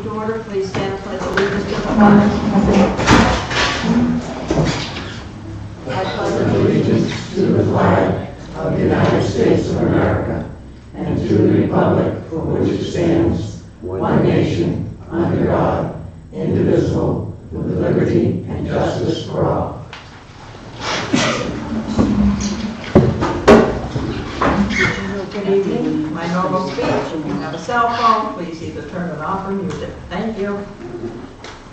to order. Please stand and pledge allegiance to the flag. I pledge allegiance to the flag of the United States of America and to the republic for which it stands, one nation, under God, indivisible, with liberty and justice for all. Good evening. My normal speech. If you have a cell phone, please either turn it off or mute it. Thank you.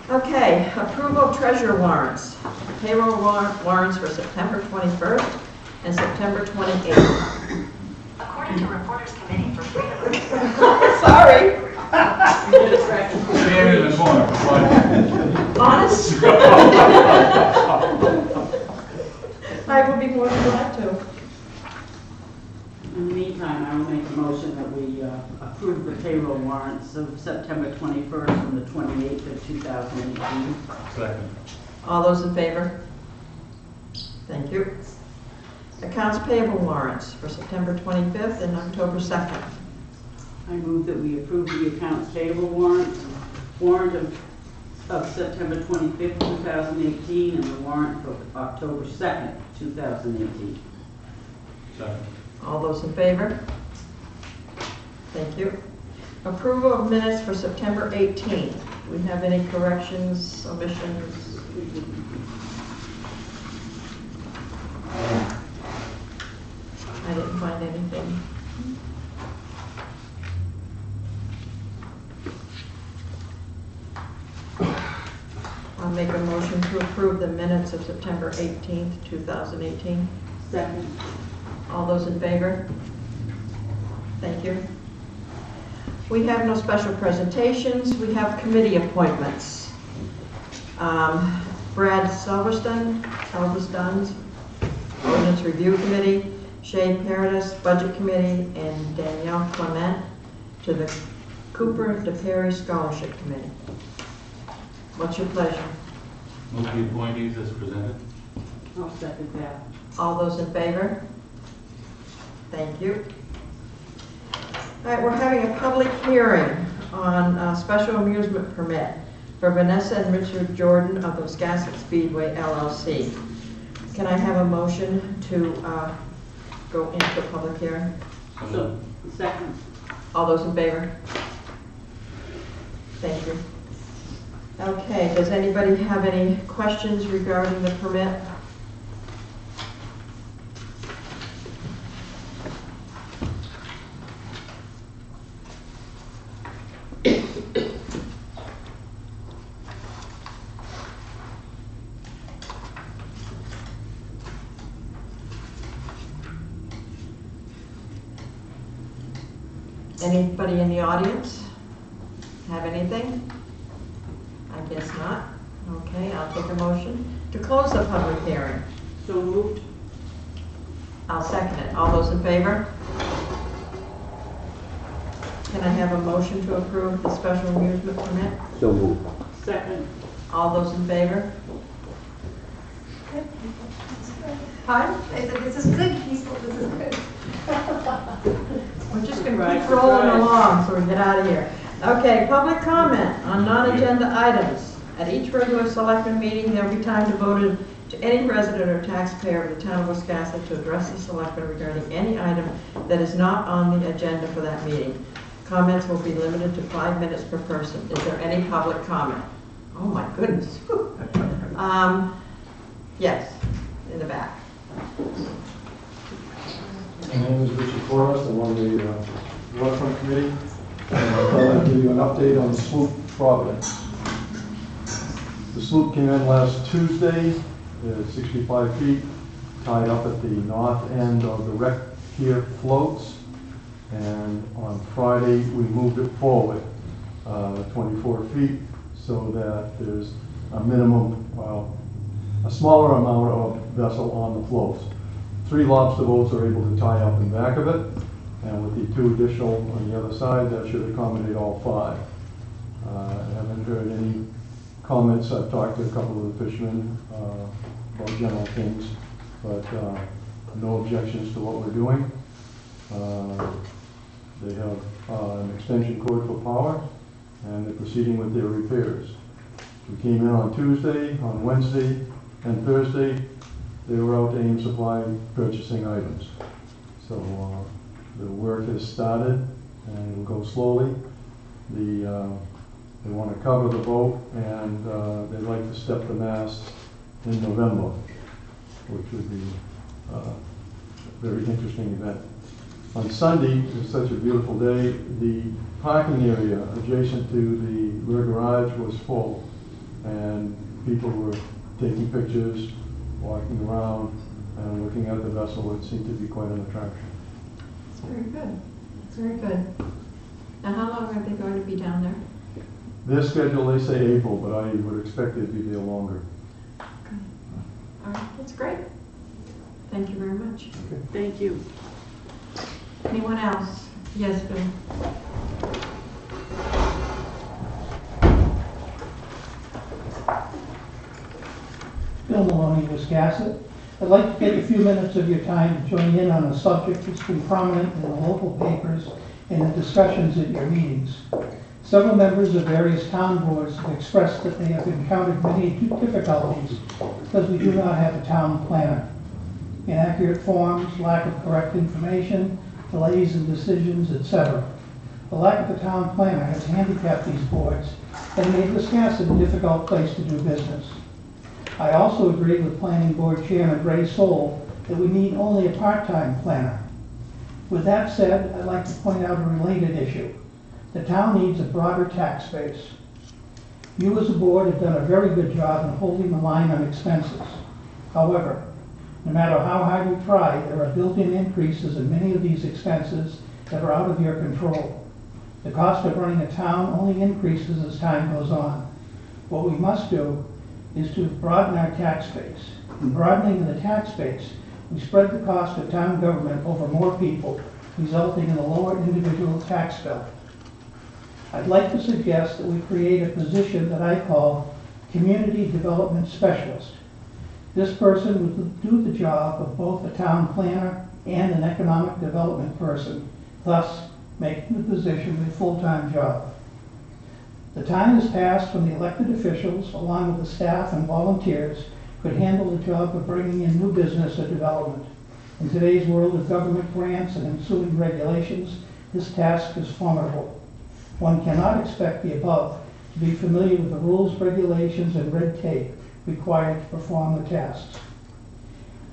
Okay, approval of treasurer warrants. Payroll warrants for September 21st and September 28th. According to Reporters Committee for Freedom of Sorry. Stand in the corner. Honest? I will be more than glad to. In the meantime, I will make a motion that we approve the payroll warrants of September 21st and the 28th of 2018. Second. All those in favor? Thank you. Accounts payable warrants for September 25th and October 2nd. I move that we approve the accounts payable warrant of September 25th, 2018, and the warrant for October 2nd, 2018. Second. All those in favor? Thank you. Approval of minutes for September 18th. Do we have any corrections, omissions? I didn't find anything. I'll make a motion to approve the minutes of September 18th, 2018. Second. All those in favor? Thank you. We have no special presentations. We have committee appointments. Brad Salverston's Ordinance Review Committee, Shay Paradis Budget Committee, and Danielle Clement to the Cooper DePerry Scholarship Committee. What's your pleasure? Move the appointees as presented. I'll second that. All those in favor? Thank you. All right, we're having a public hearing on a special amusement permit for Vanessa and Richard Jordan of the Wiscasset Speedway LLC. Can I have a motion to go into the public hearing? So, second. All those in favor? Thank you. Okay, does anybody have any questions regarding the permit? Anybody in the audience have anything? I guess not. Okay, I'll take a motion to close the public hearing. So moved. I'll second it. All those in favor? Can I have a motion to approve the special amusement permit? So moved. Second. All those in favor? Hi. I said, this is good, peaceful, this is good. We're just going to Right, keep rolling right. along so we get out of here. Okay, public comment on non-agenda items. At each regular selectmen meeting, there will be time devoted to any resident or taxpayer of the town of Wiscasset to address the selectmen regarding any item that is not on the agenda for that meeting. Comments will be limited to 5 minutes per person. Is there any public comment? Oh my goodness. Yes, in the back. My name is Richard Forrest. I'm on the waterfront committee. And I thought I'd give you an update on the sloop Providence. The sloop came in last Tuesday, 65 feet, tied up at the north end of the wreck pier floats. And on Friday, we moved it forward 24 feet so that there's a minimum, well, a smaller amount of vessel on the floats. 3 lobster boats are able to tie up in back of it, and with the 2 additional on the other side, that should accommodate all 5. I haven't heard any comments. I've talked to a couple of the fishermen about general things, but no objections to what we're doing. They have an extension cord for power, and they're proceeding with their repairs. We came in on Tuesday, on Wednesday, and Thursday, they were out to Ames Supply purchasing items. So the work has started, and it will go slowly. They want to cover the boat, and they'd like to step the mast in November, which would be a very interesting event. On Sunday, it's such a beautiful day, the parking area adjacent to the rear garage was full, and people were taking pictures, walking around, and looking at the vessel. It seemed to be quite an attraction. It's very good. It's very good. Now, how long are they going to be down there? Their schedule, they say April, but I would expect they'd be there longer. Okay. All right, that's great. Thank you very much. Thank you. Anyone else? Yes, Bill. Bill Maloney, Wiscasset. I'd like to take a few minutes of your time to join in on a subject that's been prominent in the local papers and in discussions at your meetings. Several members of various town boards have expressed that they have encountered many difficulties because we do not have a town planner. Inaccurate forms, lack of correct information, delays in decisions, etc. The lack of a town planner has handicapped these boards and made Wiscasset a difficult place to do business. I also agree with Planning Board Chairman Ray Soul that we need only a part-time planner. With that said, I'd like to point out a related issue. The town needs a broader tax base. You as a board have done a very good job in holding the line on expenses. However, no matter how hard you try, there are built-in increases in many of these expenses that are out of your control. The cost of running a town only increases as time goes on. What we must do is to broaden our tax base. In broadening the tax base, we spread the cost of town government over more people, resulting in a lower individual tax bill. I'd like to suggest that we create a position that I call Community Development Specialist. This person would do the job of both a town planner and an economic development person, thus making the position a full-time job. The time has passed when the elected officials, along with the staff and volunteers, could handle the job of bringing in new business or development. In today's world of government grants and ensuing regulations, this task is formidable. One cannot expect the above to be familiar with the rules, regulations, and red tape required to perform the tasks.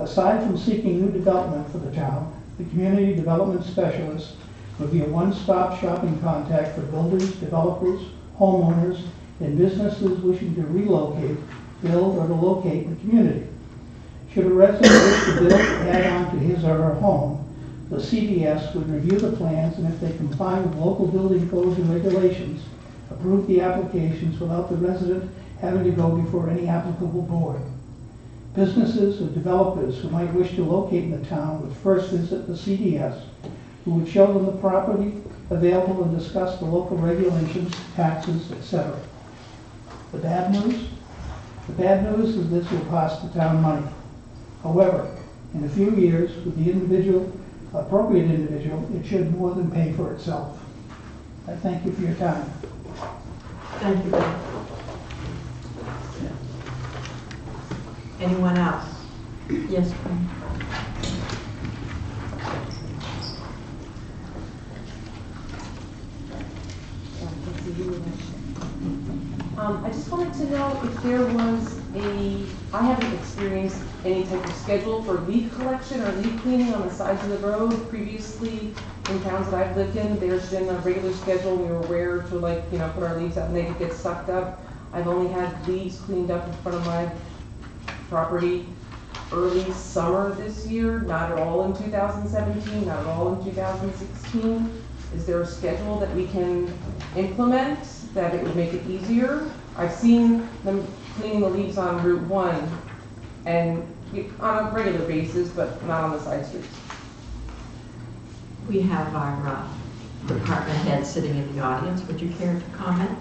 Aside from seeking new development for the town, the Community Development Specialist would be a one-stop shopping contact for builders, developers, homeowners, and businesses wishing to relocate, build, or to locate in the community. Should a resident wish to build or add on to his or her home, the CDS would review the plans, and if they comply with local building codes and regulations, approve the applications without the resident having to go before any applicable board. Businesses or developers who might wish to locate in the town would first visit the CDS, who would show them the property available and discuss the local regulations, taxes, etc. The bad news? The bad news is this will cost the town money. However, in a few years, with the appropriate individual, it should more than pay for itself. I thank you for your time. Thank you, Bill. Anyone else? Yes, Quinn. I just wanted to know if there was I haven't experienced any type of schedule for leaf collection or leaf cleaning on the sides of the road. Previously, in towns that I've lived in, there's been a regular schedule. We were aware to put our leaves out and they could get sucked up. I've only had leaves cleaned up in front of my property early summer this year, not at all in 2017, not at all in 2016. Is there a schedule that we can implement that it would make it easier? I've seen them cleaning the leaves on Route 1 and on a regular basis, but not on the side streets. We have our department head sitting in the audience. Would you care to comment?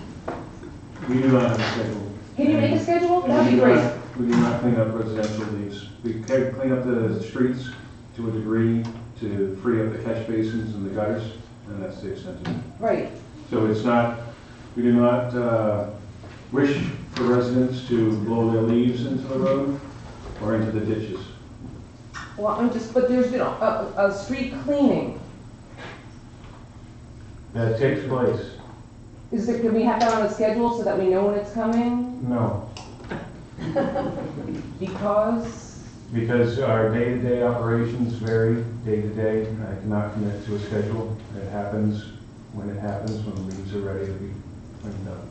We do not have a schedule. Can you make a schedule? And That'd be great. We do not clean up residential leaves. We clean up the streets to a degree to free up the catch basins and the gutters, and that's the extent of it. Right. So it's not We do not wish for residents to blow their leaves into the road or into the ditches. Well, but there's been a street cleaning. That takes place. Can we have that on a schedule so that we know when it's coming? No, Because our day-to-day operations vary day to day. I cannot commit to a schedule. It happens when it happens, when the leaves are ready to be cleaned up.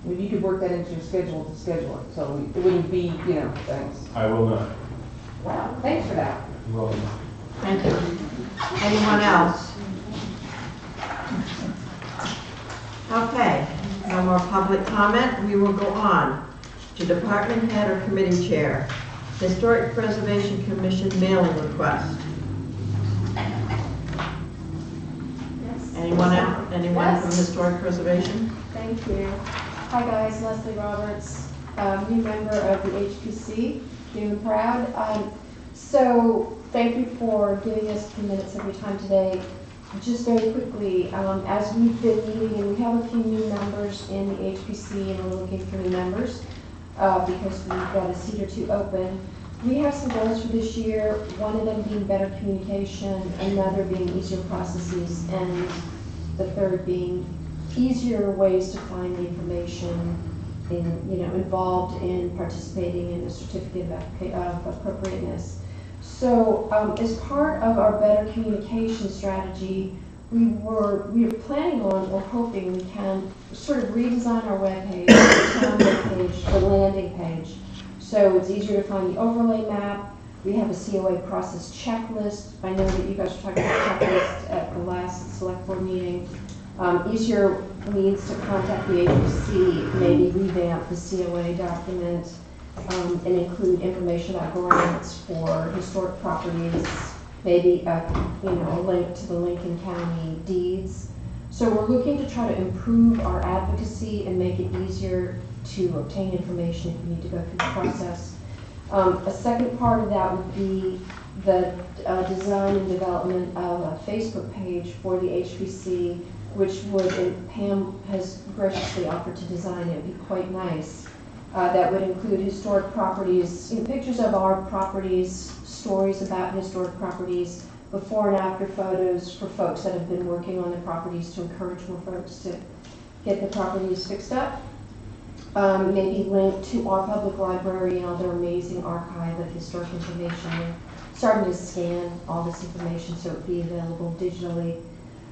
maybe you could work that into your schedule to schedule it, so it wouldn't be, thanks. I will not. Wow, thanks for that. You're welcome. Thank you. Anyone else? Okay, no more public comment. We will go on to department head or committee chair. Historic Preservation Commission mailing request. Anyone else? Anyone from Historic Preservation? Thank you. Hi guys, Leslie Roberts, new member of the HPC, new and proud. So thank you for giving us a few minutes of your time today. Just very quickly, as we've been meeting, and we have a few new members in the HPC, and we're looking for new members because we've got a seat or two open. We have some goals for this year, one of them being better communication, another being easier processes, and the third being easier ways to find the information involved in participating in the certificate of appropriateness. So as part of our better communication strategy, we are planning on or hoping we can sort of redesign our webpage, the town webpage, the landing page. So it's easier to find the overlay map. We have a COA process checklist. I know that you guys were talking about checklist at the last select board meeting. Easier means to contact the agency, maybe revamp the COA document, and include information about grants for historic properties, maybe a link to the Lincoln County deeds. So we're looking to try to improve our advocacy and make it easier to obtain information if we need to go through the process. A second part of that would be the design and development of a Facebook page for the HPC, which would, and Pam has graciously offered to design it, would be quite nice. That would include historic properties, pictures of our properties, stories about historic properties, before and after photos for folks that have been working on the properties to encourage more folks to get the properties fixed up. Maybe link to our public library and all their amazing archive of historic information. We're starting to scan all this information so it would be available digitally.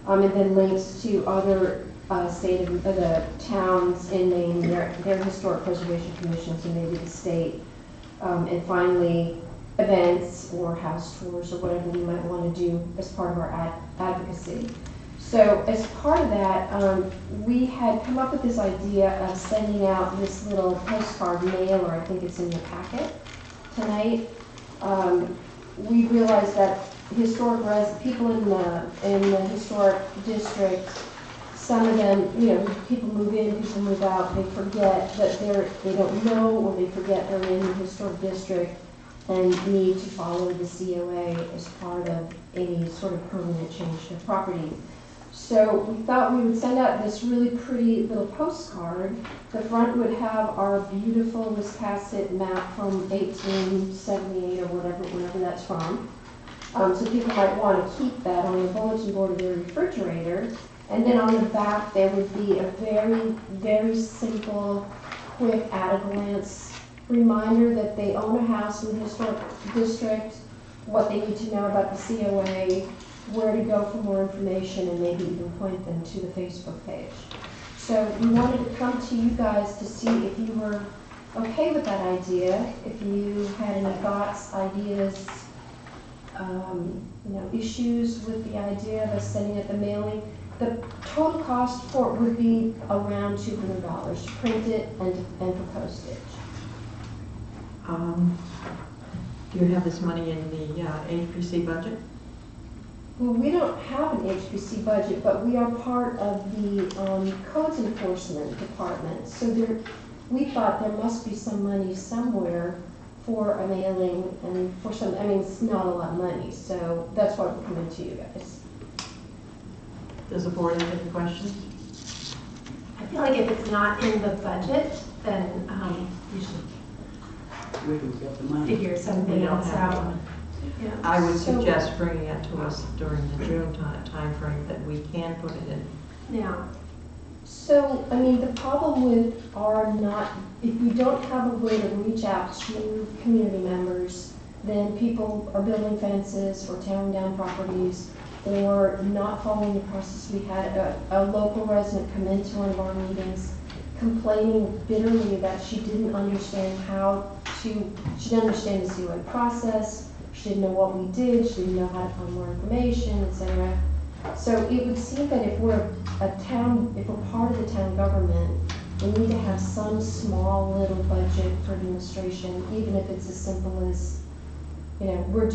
And then links to other the towns in Maine, their historic preservation commissions, and maybe the state. And finally, events or house tours or whatever we might want to do as part of our advocacy. So as part of that, we had come up with this idea of sending out this little postcard mailer. I think it's in your packet tonight. We realized that people in the historic district, some of them, people move in, people move out, they forget that they don't know, or they forget they're in the historic district and need to follow the COA as part of any sort of permanent change to property. So we thought we would send out this really pretty little postcard. The front would have our beautiful Wiscasset map from 1878 or whenever that's from. So people might want to keep that on the bulletin board of their refrigerator. And then on the back, there would be a very, very simple, quick, at-a-glance reminder that they own a house in the historic district, what they need to know about the COA, where to go for more information, and maybe even point them to the Facebook page. So we wanted to come to you guys to see if you were okay with that idea, if you had any thoughts, ideas, issues with the idea of us sending out the mailing. The total cost for it would be around $200 to print it and for postage. Do you have this money in the HPC budget? Well, we don't have an HPC budget, but we are part of the codes enforcement department. So we thought there must be some money somewhere for a mailing and for some, it's not a lot of money, so that's why we're coming to you guys. Does the board have any questions? feel like if it's not in the budget, then you should We can get the money. figure We something don't else have out. one. Yeah. I would So- suggest bringing it to us during the June timeframe that we can put it in. Yeah. So, I mean, the problem with our not, if we don't have a way to reach out to community members, then people are building fences or tearing down properties or not following the process. We had a local resident come into one of our meetings complaining bitterly that she didn't understand she didn't understand the COA process, she didn't know what we did, she didn't know how to find more information, etc. So it would seem that if we're if we're part of the town government, we need to have some small little budget for administration, even if it's as simple as, we're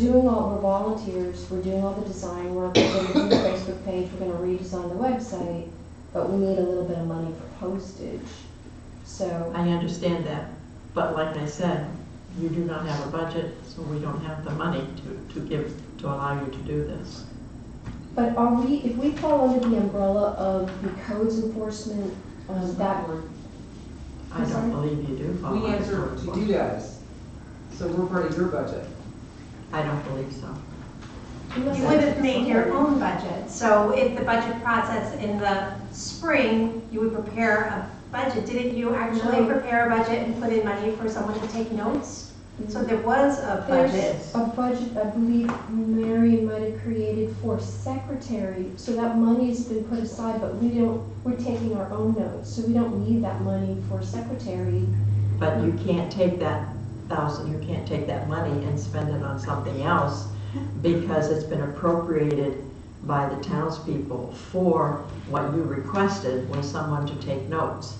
volunteers, we're doing all the design work, we're gonna do the Facebook page, we're gonna redesign the website, but we need a little bit of money for postage. So, I understand that, but like I said, you do not have a budget, so we don't have the money to allow you to do this. but if we fall under the umbrella of the codes enforcement, that, I I'm sorry? don't believe you do follow. We answer to you guys, so we're part of your budget. I don't believe so. you You would have made your own budget, so if the budget process in the spring, you would prepare a budget. Didn't you actually No. prepare a budget and put in money for someone to take notes? So there was a budget. There's a budget, I believe Mary might have created for secretary, so that money's been put aside, but we're taking our own notes, so we don't need that money for secretary. But you can't take that you can't take that money and spend it on something else because it's been appropriated by the townspeople for what you requested was someone to take notes.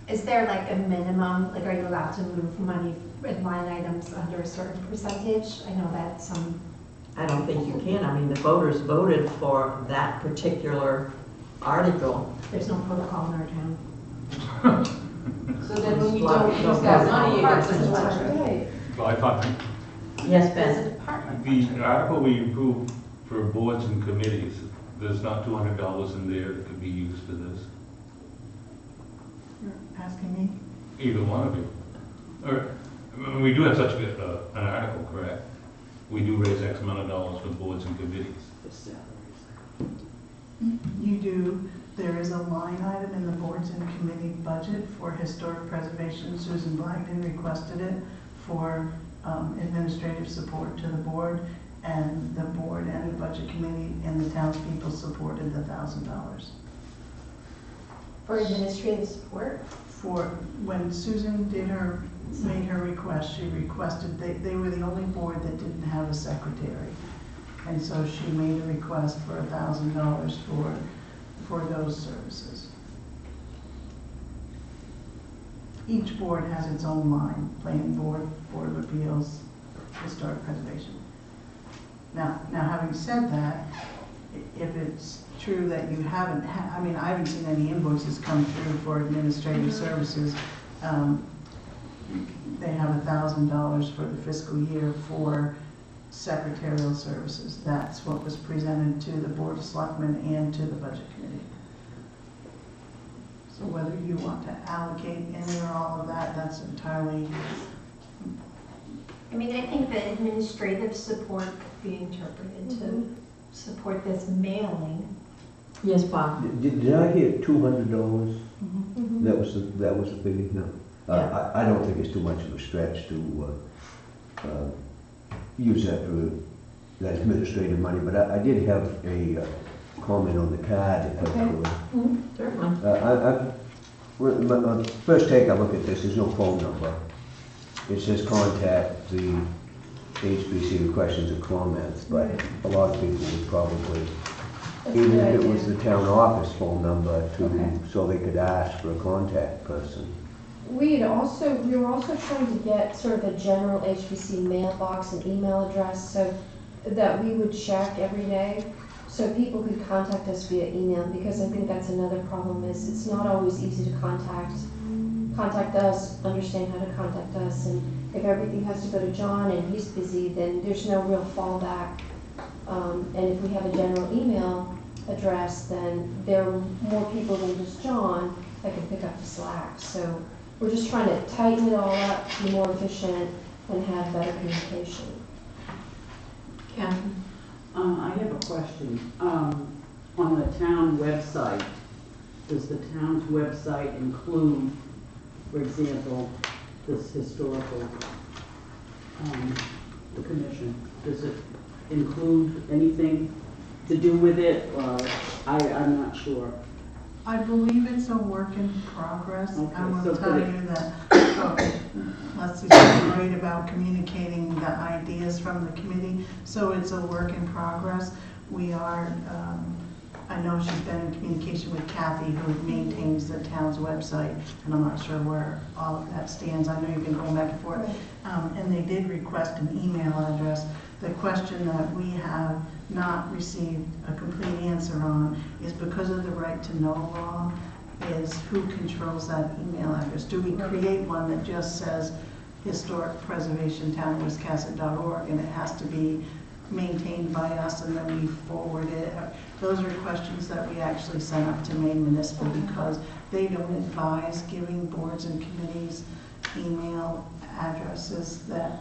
Is there like a minimum, like are you allowed to move money in line items under a certain percentage? I know that some, I don't think you can. I mean, the voters voted for that particular article. there's no protocol in our town. So then when you Well, don't no, use that no, money, it Parks gets and into Rec. treasury. Right. Well, I thought Yes, There's a Ben? department. the article we approved for boards and committees, there's not $200 in there that could be used for this. You're asking me? Either one of you. Or, I mean, we do have such an article, correct? We do raise X amount of dollars for boards and committees. You do. There is a line item in the boards and committee budget for historic preservation. Susan Blackton requested it for administrative support to the board, and the board and the budget committee and the townspeople supported the $1,000. For administrative support? For, when Susan made her request, she requested, they were the only board that didn't have a secretary. And so she made a request for $1,000 for those services. Each board has its own line, planning board, board of appeals, historic preservation. Now having said that, if it's true that you haven't, I mean, I haven't seen any invoices come through for administrative services. They have $1,000 for the fiscal year for secretarial services. That's what was presented to the Board of Selectmen and to the Budget Committee. So whether you want to allocate any or all of that, that's entirely, I mean, I think the administrative support could be interpreted to support this mailing. Yes, Bob? Did I hear $200? Mhm. That was the figure? No. I don't think it's too much of a stretch to use that for that administrative money, but I did have a comment on the card, if I Okay. could. Certainly. On first take I look at this, there's no phone number. It says contact the HBC with questions or comments, but Right. a lot of people would probably, That's a even good if it was idea. the town office phone number Okay. so they could ask for a contact person. We were also trying to get sort of a general HBC mailbox and email address so that we would check every day, so people could contact us via email, because I think that's another problem is it's not always easy to contact us, understand how to contact us, and if everything has to go to John and he's busy, then there's no real fallback. And if we have a general email, address, then there are more people than just John that can pick up the slack. So we're just trying to tighten it all up, be more efficient, and have better communication. Catherine? I have a question. On the town website, does the town's website include, for example, this historical, the commission? Does it include anything to do with it, or I'm not sure? I believe it's a work in progress. Okay, I will so tell good. you that Leslie's been great about communicating the ideas from the committee, so it's a work in progress. We are, I know she's been in communication with Kathy, who maintains the town's website, and I'm not sure where all of that stands. I know you've been going back and forth. And they did request an email address. The question that we have not received a complete answer on is, because of the right to know law, is who controls that email address? Do we create one that just says historic preservation town Wiscasset.org, and it has to be maintained by us and then we forward it? Those are questions that we actually sent up to Maine Municipal, because they don't advise giving boards and committees email addresses that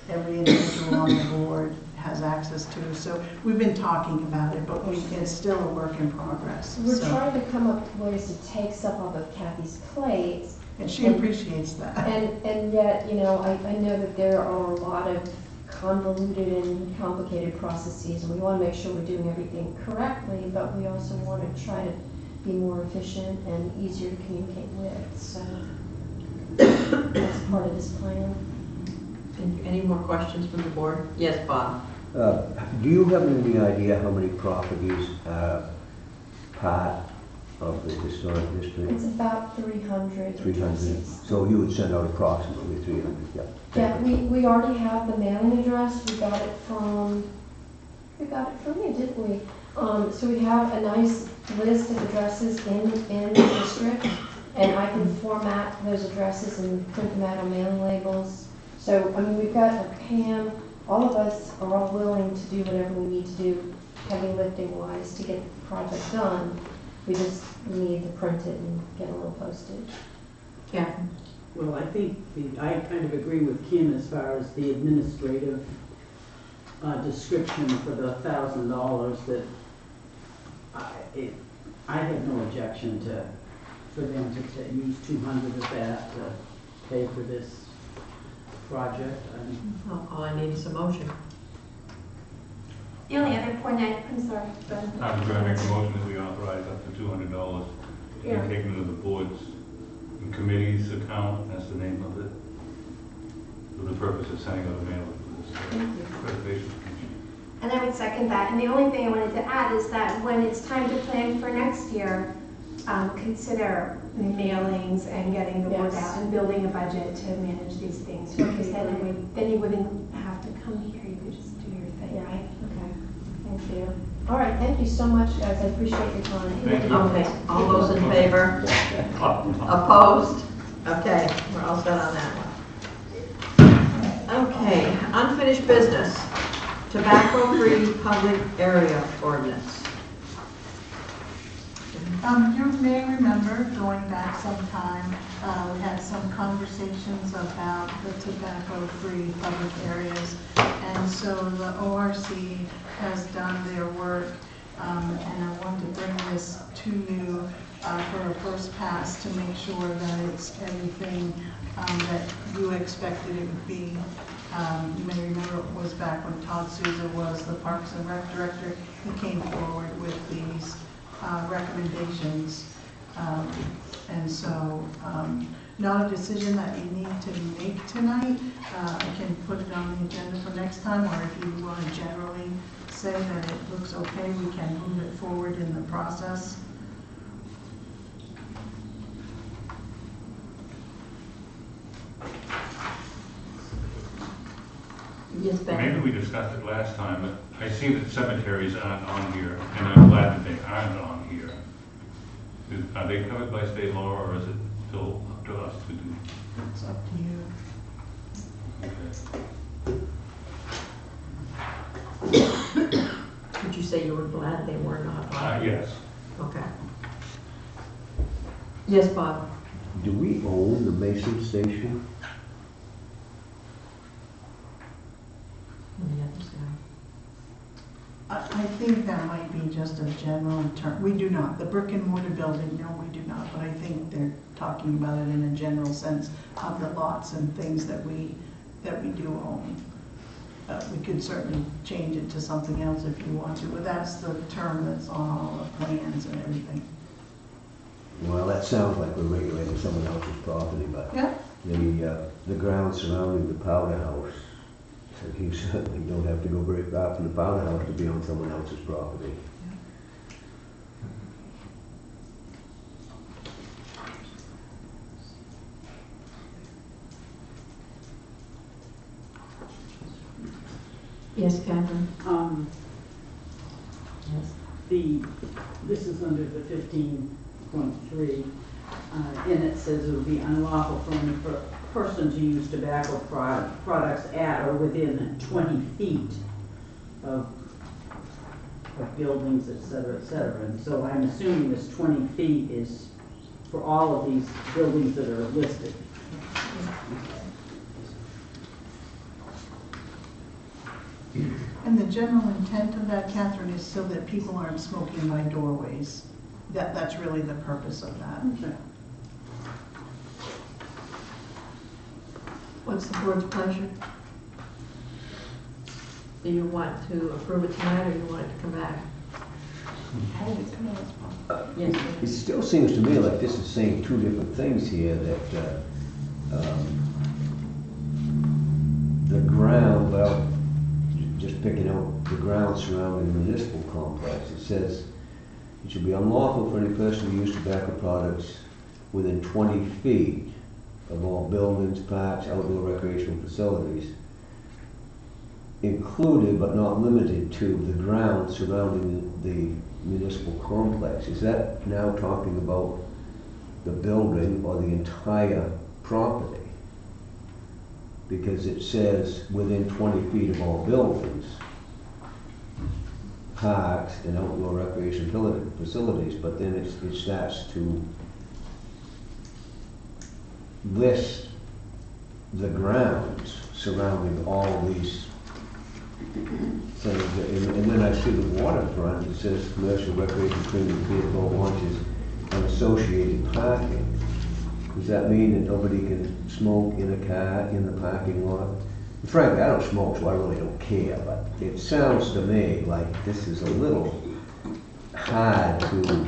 every individual on the board has access to. So we've been talking about it, but it's still a work in progress. We're trying to come up with ways to take stuff off of Kathy's plate. And she appreciates that. And yet, you know, I know that there are a lot of convoluted and complicated processes, and we want to make sure we're doing everything correctly, but we also want to try to be more efficient and easier to communicate with. So that's part of this plan. Any more questions from the board? Yes, Bob? Do you have any idea how many properties are part of the historic district? It's about 300. 300. So you would send out approximately 300, yeah. Yeah, we already have the mailing address. We got it from you, didn't we? So we have a nice list of addresses in the district, and I can format those addresses and print them out on mailing labels. So, I mean, we've got a Pam, all of us are all willing to do whatever we need to do, heavy lifting wise, to get the project done. We just need to print it and get a little postage. Catherine? Well, I think I kind of agree with Kim as far as the administrative description for the $1,000 that I have no objection for them to use 200 of that to pay for this project. All I need is a motion. The only other point I'm sorry, go ahead. I'm going to make a motion that we authorize up to $200 to be taken to the board's and committee's account, that's the name of it, for the purpose of sending out a mail for this preservation commission. And I would second that. And the only thing I wanted to add is that when it's time to plan for next year, consider mailings and getting the word out and building a budget to manage these things. Because then you wouldn't have to come here. You could just do your thing, right? Okay. Thank you. All right. Thank you so much, guys. I appreciate your time. Thank you. Okay, all those in favor? Opposed? Okay, we're all set on that one. Okay, unfinished business. Tobacco-free public area ordinance. You may remember, going back some time, we had some conversations about the tobacco-free public areas. And so the ORC has done their work, and I wanted to bring this to you for a first pass to make sure that it's everything that you expected it would be. You may remember it was back when Todd Souza was the Parks and Rec Director. He came forward with these recommendations. And so, not a decision that you need to make tonight. I can put it on the agenda for next time, or if you want to generally say that it looks okay, we can move it forward in the process. Yes, Ben? Maybe we discussed it last time, but I see that cemeteries aren't on here, and I'm glad that they aren't on here. Are they covered by state law, or is it still up to us to do? It's up to you. Okay. Would you say you were glad they were not on? Yes. Okay. Yes, Bob? Do we own the Mason Station? On the other side. I think that might be just a general term. We do not. The brick and mortar building, no, we do not. But I think they're talking about it in a general sense of the lots and things that we do own. We could certainly change it to something else if you want to, but that's the term that's on all the plans and everything. Well, that sounds like we're regulating someone else's property, but Yeah. the ground surrounding the powder house, so you certainly don't have to go very far from the powder house to be on someone else's property. Yes, Catherine? Yes. This is under the 15.3, and it says it would be unlawful for any person to use tobacco products at or within 20 feet of buildings, et cetera, et cetera. And so I'm assuming this 20 feet is for all of these buildings that are listed. And the general intent of that, Catherine, is so that people aren't smoking by doorways. That's really the purpose of that. Okay. What's the board's pleasure? Do you want to approve it tonight, or you want it to come back? Yes. It still seems to me like this is saying two different things here, that the ground, well, just picking out the ground surrounding the municipal complex, it says it should be unlawful for any person to use tobacco products within 20 feet of all buildings, parks, outdoor recreational facilities, included but not limited to the ground surrounding the municipal complex. Is that now talking about the building or the entire property? Because it says within 20 feet of all buildings, parks, and outdoor recreation facilities, but then it starts to list the grounds surrounding all these things. And then I see the waterfront, it says commercial recreation, premium vehicle launches, and associated parking. Does that mean that nobody can smoke in a car in the parking lot? Frankly, I don't smoke, so I really don't care, but it sounds to me like this is a little hard to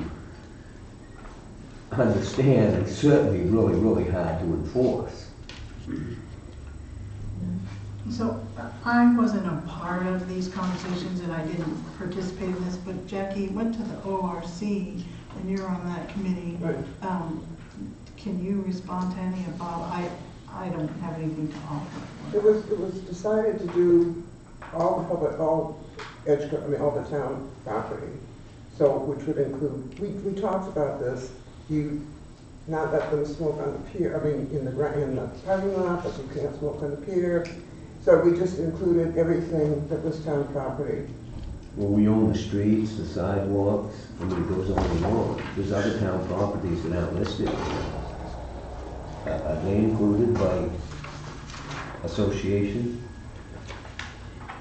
understand and certainly really, really hard to enforce. So I wasn't a part of these conversations and I didn't participate in this, but Jackie went to the ORC and you're on that committee. Right. Can you respond to any about, I don't have anything to offer. It was decided to do all the town property. So, which would include, we talked about this, you not let them smoke on the pier, in the parking lot, but you can't smoke on the pier. So we just included everything that was town property. Well, we own the streets, the sidewalks, I mean, it goes on and on. There's other town properties that aren't listed. Are they included by association?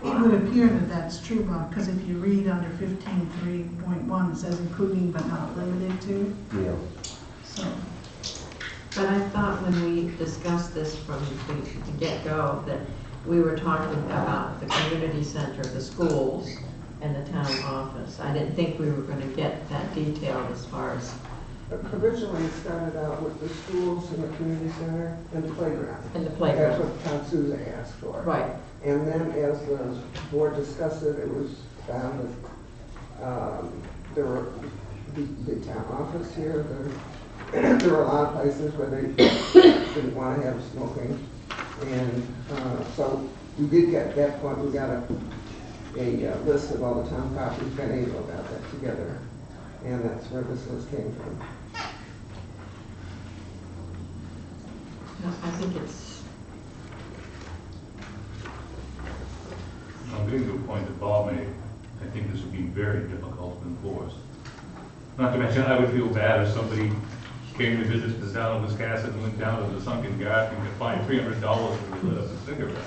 It would appear that that's true, Bob, because if you read under 15.3.1, it says including but not limited to. Yeah. So, But I thought when we discussed this from the get-go, that we were talking about the community center, the schools, and the town office. I didn't think we were going to get that detailed as far as... Originally, it started out with the schools and the community center and the playground. And the playground. That's what Tom Souza asked for. Right. And then as the board discussed it, it was found that there were the town office here, there were a lot of places where they didn't want to have smoking. And so we did get that point, we got a list of all the town properties, Ben Angel got that together. And that's where this list came from. I think it's... I'm getting to a point that Bob made, think this would be very difficult to enforce. Not to mention, I would feel bad if somebody came to visit the town of Wiscasset and went down to the sunken garden and could find $300 for lit up a cigarette.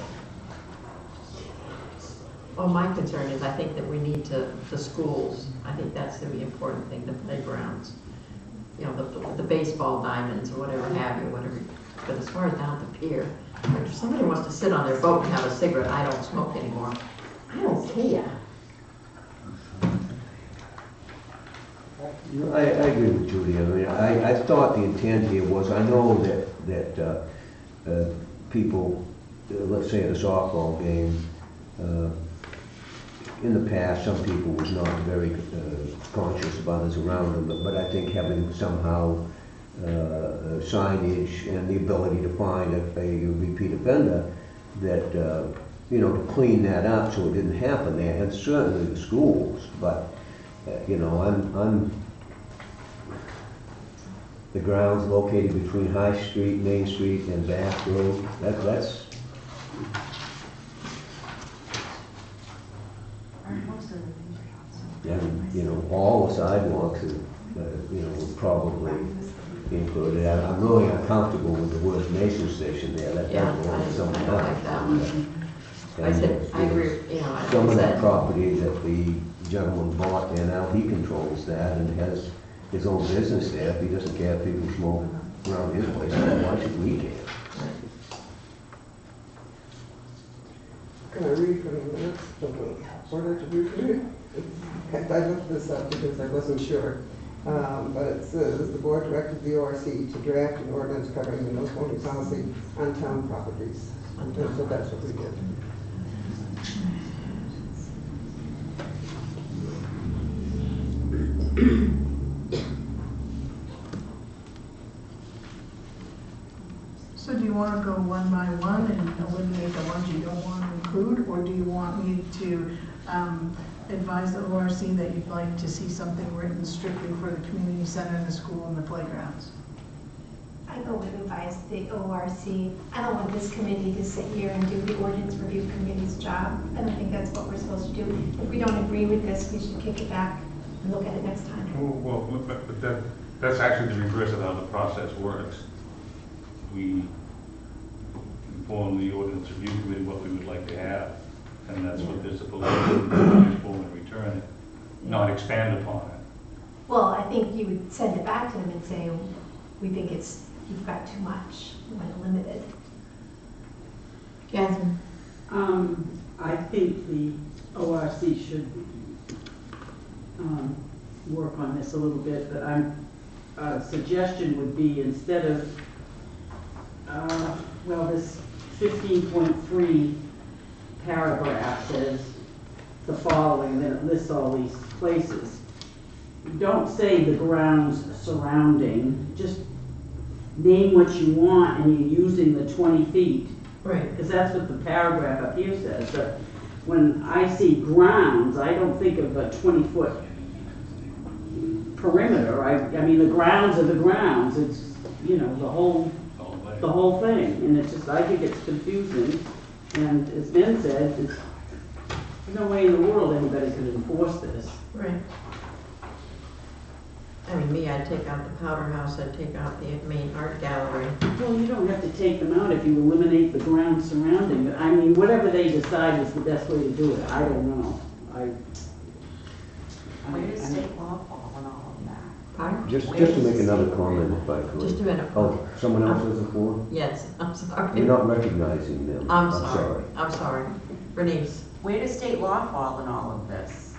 Well, my concern is I think that we need the schools, I think that's the important thing, the playgrounds. You know, the baseball diamonds or whatever have you, whatever. But as far as down at the pier, if somebody wants to sit on their boat and have a cigarette, I don't smoke anymore. I don't care. I agree with Judy. I mean, I thought the intent here was, I know that people, let's say at a softball game, in the past, some people was not very conscious of others around them, but I think having somehow signage and the ability to find a repeat offender, that, you know, to clean that up so it didn't happen there, and certainly the schools, but, you know, the grounds located between High Street, Main Street, and Bath Road, that's, and, you know, all the sidewalks, you know, would probably be included. I'm really uncomfortable with the word Mason Station there, that Yeah, doesn't belong to someone I don't like else. that one. I said, I agree, you know, I Some of that said, property that the gentleman bought there, now he controls that and has his own business there. If he doesn't care if people smoke around his place, why should we care? Can I read from the minutes from the Board of Review? I looked this up because I wasn't sure. But it says, the board directed the ORC to draft an ordinance covering the no smoking policy on town properties. And so that's what we did. So do you want to go one by one and eliminate the ones you don't want to include? Or do you want me to advise the ORC that you'd like to see something written strictly for the community center and the school and the playgrounds? I go and advise the ORC. I don't want this committee to sit here and do the ordinance review committee's job. I don't think that's what we're supposed to do. If we don't agree with this, we should kick it back and look at it next time. Well, but that's actually the reverse of how the process works. We inform the ordinance review committee what we would like to have, and that's what they're supposed to do, inform and return it, not expand upon it. Well, I think you would send it back to them and say, we think you've got too much, we want it limited. Catherine? I think the ORC should work on this a little bit, but a suggestion would be instead of, well, this 15.3 paragraph says the following, then it lists all these places. Don't say the grounds surrounding, just name what you want and you're using the 20 feet. Right. Because that's what the paragraph up here says, but when I see grounds, I don't think of a 20-foot perimeter. I mean, the grounds are the grounds. It's, you know, the whole thing. And it's just, I think it's confusing. And as Ben said, there's no way in the world anybody could enforce this. Right. I mean, me, I'd take out the powder house, I'd take out the main art gallery. Well, you don't have to take them out if you eliminate the ground surrounding it. I mean, whatever they decide is the best way to do it. I don't know. Where does state law fall in all of that? Pardon? Just to make another comment if I could. Just a minute. Oh, someone else has the floor? Yes, I'm sorry. You're not recognizing them. I'm sorry. I'm sorry. Bernice? Where does state law fall in all of this?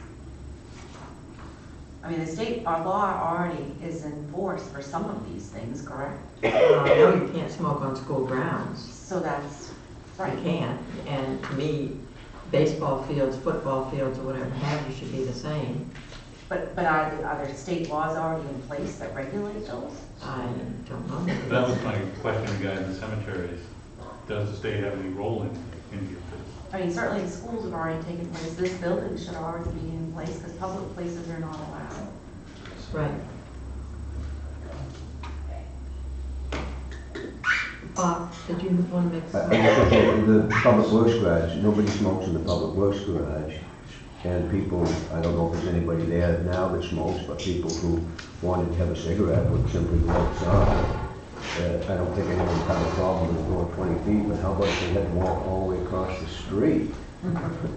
I mean, our law already is enforced for some of these things, correct? No, you can't smoke on school grounds. So that's, right. You can't. And to me, baseball fields, football fields, or whatever have you should be the same. But are there state laws already in place that regulate those? I don't know. That was my question to guys in the cemeteries. Does the state have any role in any of this? I mean, certainly the schools have already taken place. This building should already be in place because public places are not allowed. Right. Bob, did you want to make I some? just think the public works garage, nobody smokes in the public works garage. And people, I don't know if there's anybody there now that smokes, but people who wanted to have a cigarette would simply go outside. I don't think anyone would have a problem with going 20 feet, but how about if they had to walk all the way across the street?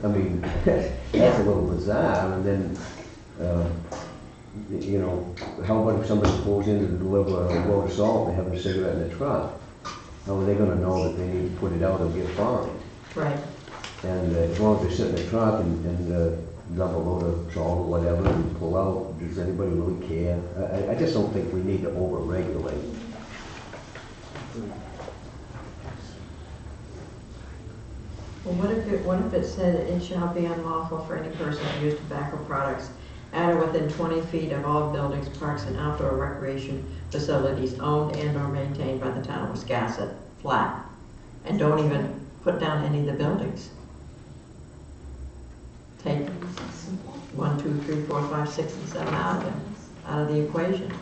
I mean, that's a little bizarre, and then, you know, how about if somebody pulls in to deliver a load of salt and they have a cigarette in their truck? How are they gonna know that they need to put it out or get fined? Right. And as long as they sit in their truck and dump a load of salt or whatever and pull out, does anybody really care? I just don't think we need to over-regulate. Well, what if it said it shall be unlawful for any person to use tobacco products at or within 20 feet of all buildings, parks, and outdoor recreation facilities owned and or maintained by the town of Wiscasset, flat, and don't even put down any of the buildings. Take 1, 2, 3, 4, 5, 6, and 7 out of the equation.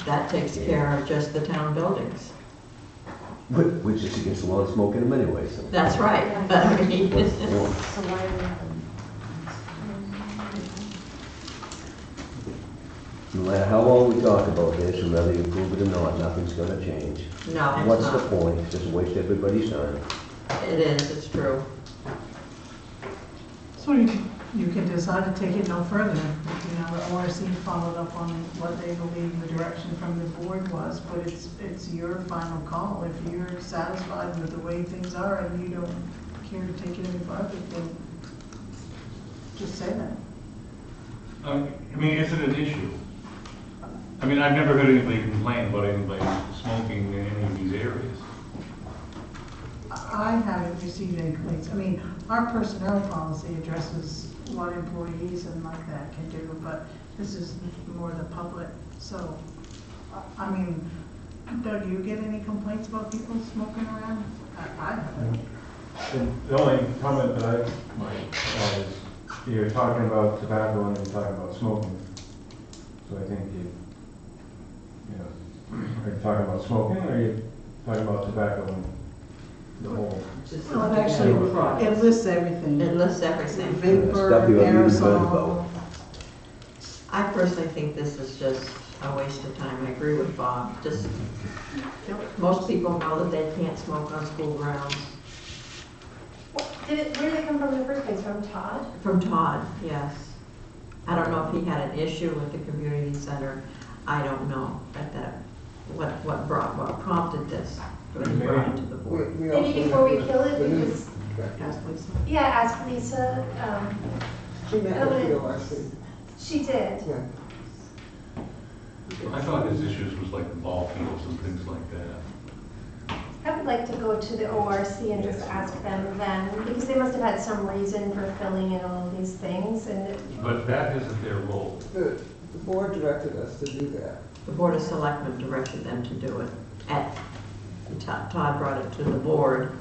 That takes care of just the town buildings. Which is against the law to smoke in them anyway, so. That's right, but I mean, So why are No matter how long we talk about this, and whether you prove it or not, nothing's gonna change. no, it's What's the not. point? It's just waste everybody's time. It is, it's true. So you can decide to take it no further. You know, the ORC followed up on what they believe the direction from the board was, but it's your final call. If you're satisfied with the way things are and you don't care to take it any further, then just say that. I mean, is it an issue? I mean, I've never heard anybody complain about anybody smoking in any of these areas. I haven't received any complaints. I mean, our personnel policy addresses what employees and like that can do, but this is more the public. So, I mean, Doug, do you get any complaints about people smoking around? I haven't. And the only comment that I might add is, you're talking about tobacco and you're talking about smoking. So I think you know, are you talking about smoking or are you talking about tobacco and the whole? Well, it actually, it lists everything. It lists everything. Vapor, Stuff you haven't even heard aerosol. about. I personally think this is just a waste of time. I agree with Bob. Just, most people know that they can't smoke on school grounds. Where did it come from in the first place? From Todd? From Todd, yes. I don't know if he had an issue with the community center. I don't know what prompted this when he brought it to the board. Maybe before we kill it, we just, Ask Lisa. yeah, ask Lisa. She met with the ORC. She did. Yeah. I thought his issues was like the ball fields and things like that. I would like to go to the ORC and just ask them then, because they must have had some reason for filling in all these things, and But that isn't their role. The board directed us to do that. The Board of Selectmen directed them to do it. Todd brought it to the board,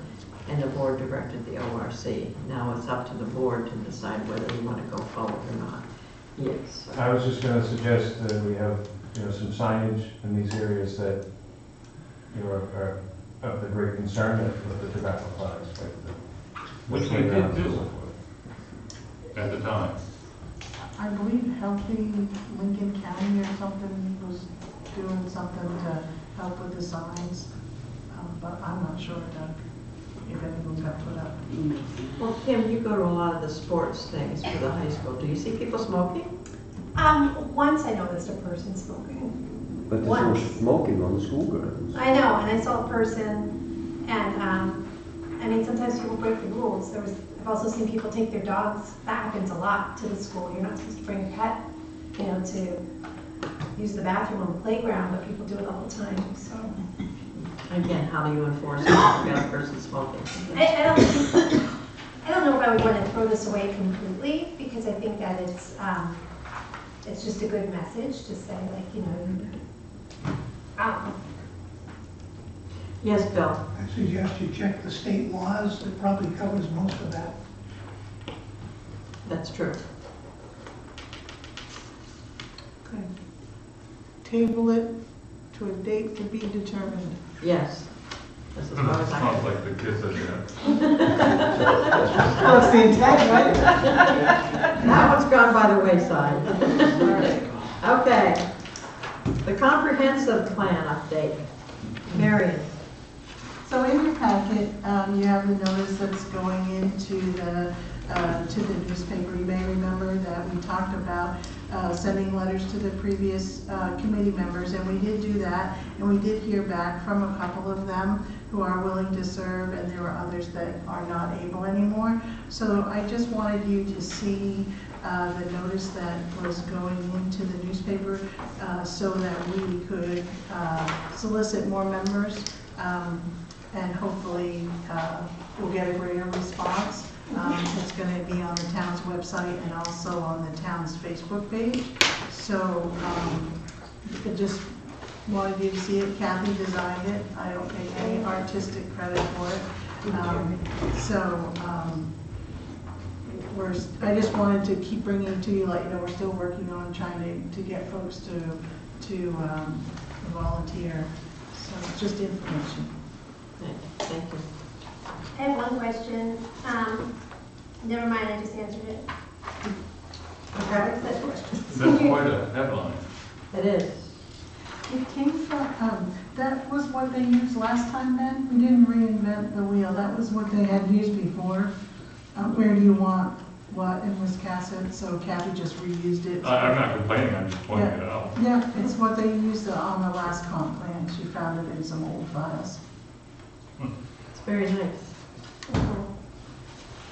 and the board directed the ORC. Now it's up to the board to decide whether we want to go forward or not. Yes. I was just gonna suggest that we have, you know, some signage in these areas that, you know, are of the great concern with the tobacco products, like the. Which we did do at the time. I believe Healthy Lincoln County or something was doing something to help with the signs, but I'm not sure, Doug, if anyone got put up. Well, Kim, you go to a lot of the sports things for the high school. Do you see people smoking? once I noticed a person smoking. But there's no Once. smoking on the school grounds. I know, and I saw a person, and, I mean, sometimes people break the rules. I've also seen people take their dogs, that happens a lot to the school. You're not supposed to bring a pet, you know, to use the bathroom on the playground, but people do it all the time, so. Again, how do you enforce it if you got a person smoking? I don't know if I would want to throw this away completely, because I think that it's just a good message to say, like, you know, Yes, Bill? I suggest you check the state laws, it probably covers most of that. That's true. Okay. Table it to a date to be determined. Yes. That's as far as I Sounds can. like the kiss of death. That's the intent, right? That one's gone by the wayside. Okay. The comprehensive plan update. Marion. So in your packet, you have the notice that's going into to the newspaper. You may remember that we talked about sending letters to the previous committee members, and we did do that. And we did hear back from a couple of them who are willing to serve, and there are others that are not able anymore. So I just wanted you to see the notice that was going into the newspaper so that we could solicit more members. And hopefully we'll get a greater response. It's going to be on the town's website and also on the town's Facebook page. So I just wanted you to see it. Kathy designed it. I don't take any artistic credit for it. I just wanted to keep bringing it to you, let you know we're still working on trying to get folks to volunteer. So it's just information. Thank you. I have one question. Never mind, I just answered it. Okay. That's quite a headline. It is. It came from, that was what they used last time, Ben. We didn't reinvent the wheel. That was what they had used before. Where do you want what in Wiscasset? So Kathy just reused it. I'm not complaining, I'm just pointing it out. Yeah, it's what they used on the last comp plan. She found it in some old files. It's very nice.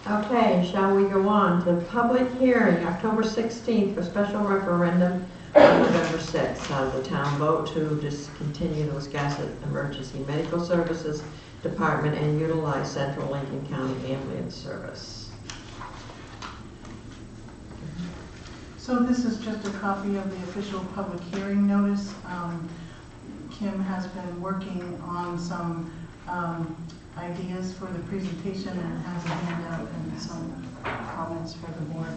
Okay, shall we go on to public hearing, October 16th for special referendum on November 6th. The town vote to discontinue the Wiscasset Emergency Medical Services Department and utilize Central Lincoln County Ambulance Service. So this is just a copy of the official public hearing notice. Kim has been working on some ideas for the presentation and has a handout and some comments for the board.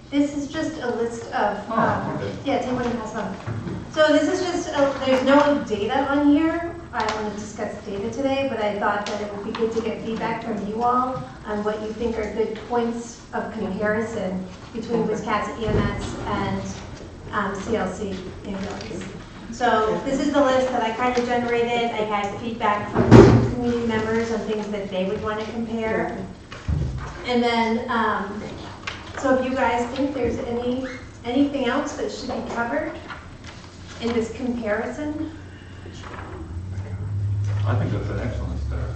This is just a list of, yeah, take one and pass on. So this is just, there's no data on here. I don't want to discuss data today, but I thought that it would be good to get feedback from you all on what you think are good points of comparison between Wiscasset EMS and CLC ambulance. So this is the list that I kind of generated. I got feedback from community members on things that they would want to compare. And then, so if you guys think there's anything else that should be covered in this comparison? I think that's an excellent start.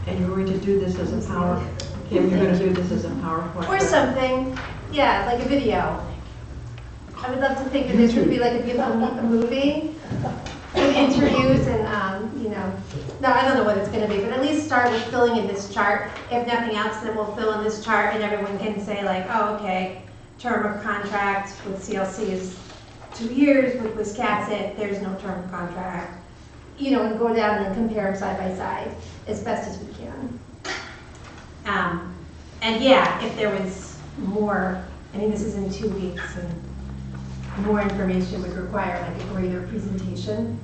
And you're going to do this as a Kim, you're going to do this as a PowerPoint? Or something, yeah, like a video. I would love to think that this would be like a movie with interviews and, you know, no, I don't know what it's going to be, but at least start with filling in this chart. If nothing else, then we'll fill in this chart and everyone can say like, oh, okay, term of contract with CLC is 2 years, with Wiscasset, there's no term of contract. You know, and go down and compare them side by side as best as we can. And yeah, if there was more, I mean, this is in 2 weeks and more information would require like a greater presentation.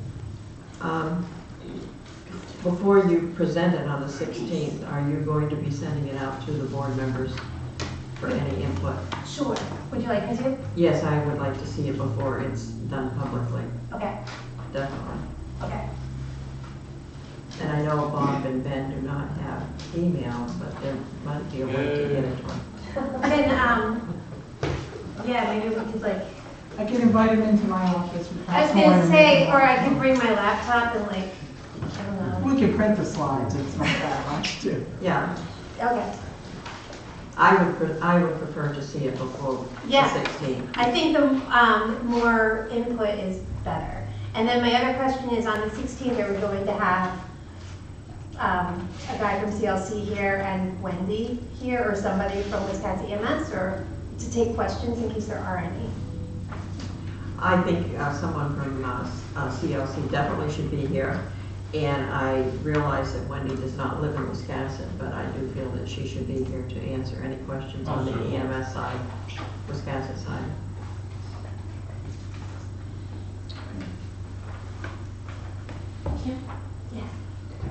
Before you present it on the 16th, are you going to be sending it out to the board members for any input? Sure. Would you like me to? Yes, I would like to see it before it's done publicly. Okay. Definitely. Okay. And I know Bob and Ben do not have email, but there might be a way to get it to them. Then, yeah, maybe we could like. I can invite him into my office. I was gonna say, or I could bring my laptop and like, I don't know. We can print the slides. It's not that much too. Yeah, Okay. I would prefer to see it before Yeah. the 16th. I think the more input is better. And then my other question is, on the 16th, are we going to have a guy from CLC here and Wendy here, or somebody from Wiscasset EMS, or to take questions in case there are any? I think someone from CLC definitely should be here. And I realize that Wendy does not live in Wiscasset, but I do feel that she should be here to answer any questions on the EMS side, Wiscasset side. Kim, Yes.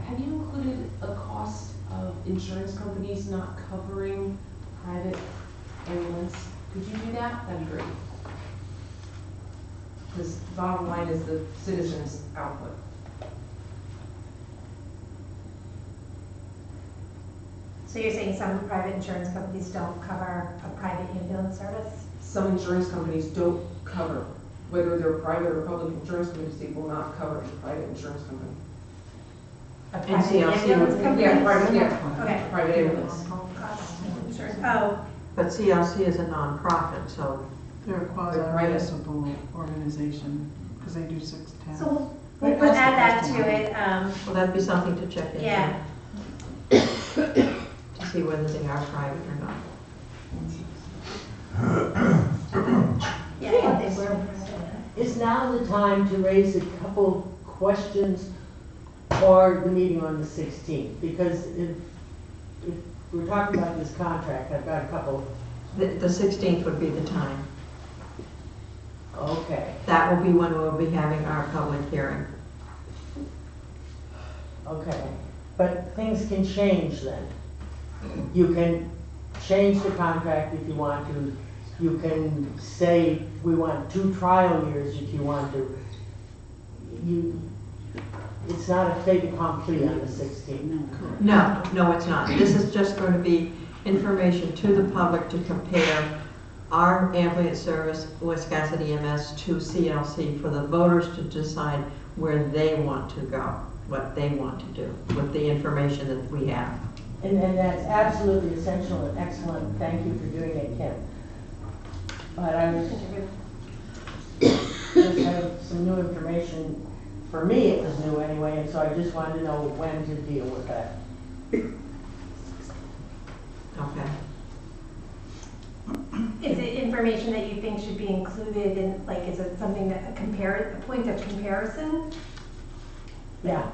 have you included a cost of insurance companies not covering private ambulance? Could you do that? That'd be great. Because bottom line is the citizens' output. So you're saying some private insurance companies don't cover a private ambulance service? Some insurance companies don't cover, whether they're private or public insurance companies, they will not cover a private insurance company. A And private CLC ambulance would- company? Yeah, private, yeah. Okay. Private ambulance. Cost of insurance. Oh, But CLC is a nonprofit, so They're a quasi-municipal organization, because they do 6 towns. so we'll add that to it, will that be something to check into? yeah. To see whether they are private or not. Yeah, they were. Is now the time to raise a couple questions for the meeting on the 16th? Because if we're talking about this contract, I've got a couple. The 16th would be the time. Okay, That will be when we'll be having our public hearing. okay. But things can change then. You can change the contract if you want to. You can say, we want 2 trial years if you want to. It's not a fait accompli on the 16th. No, it's not. This is just going to be information to the public to compare our ambulance service, Wiscasset EMS, to CLC for the voters to decide where they want to go, what they want to do with the information that we have. And that's absolutely essential and excellent. Thank you for doing it, Kim. But I just have some new information. For me, it was new anyway, and so I just wanted to know when to deal with that. Okay. Is it information that you think should be included in, like, is it something that a point of comparison? Yeah.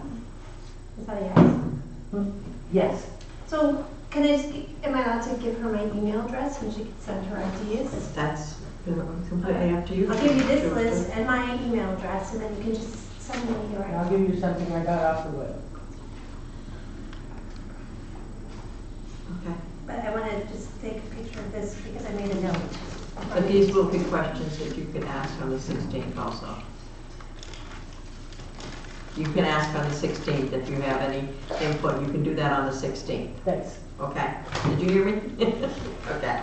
Is that a yes? Yes. So can I just, am I allowed to give her my email address and she can send her ideas? That's completely up to you. I'll give you this list and my email address, and then you can just send me your And I'll give you something I got off the web. Okay. But I want to just take a picture of this because I made a note. But these will be questions that you can ask on the 16th also. You can ask on the 16th if you have any input. You can do that on the 16th. Thanks. Okay. Did you hear me? Okay.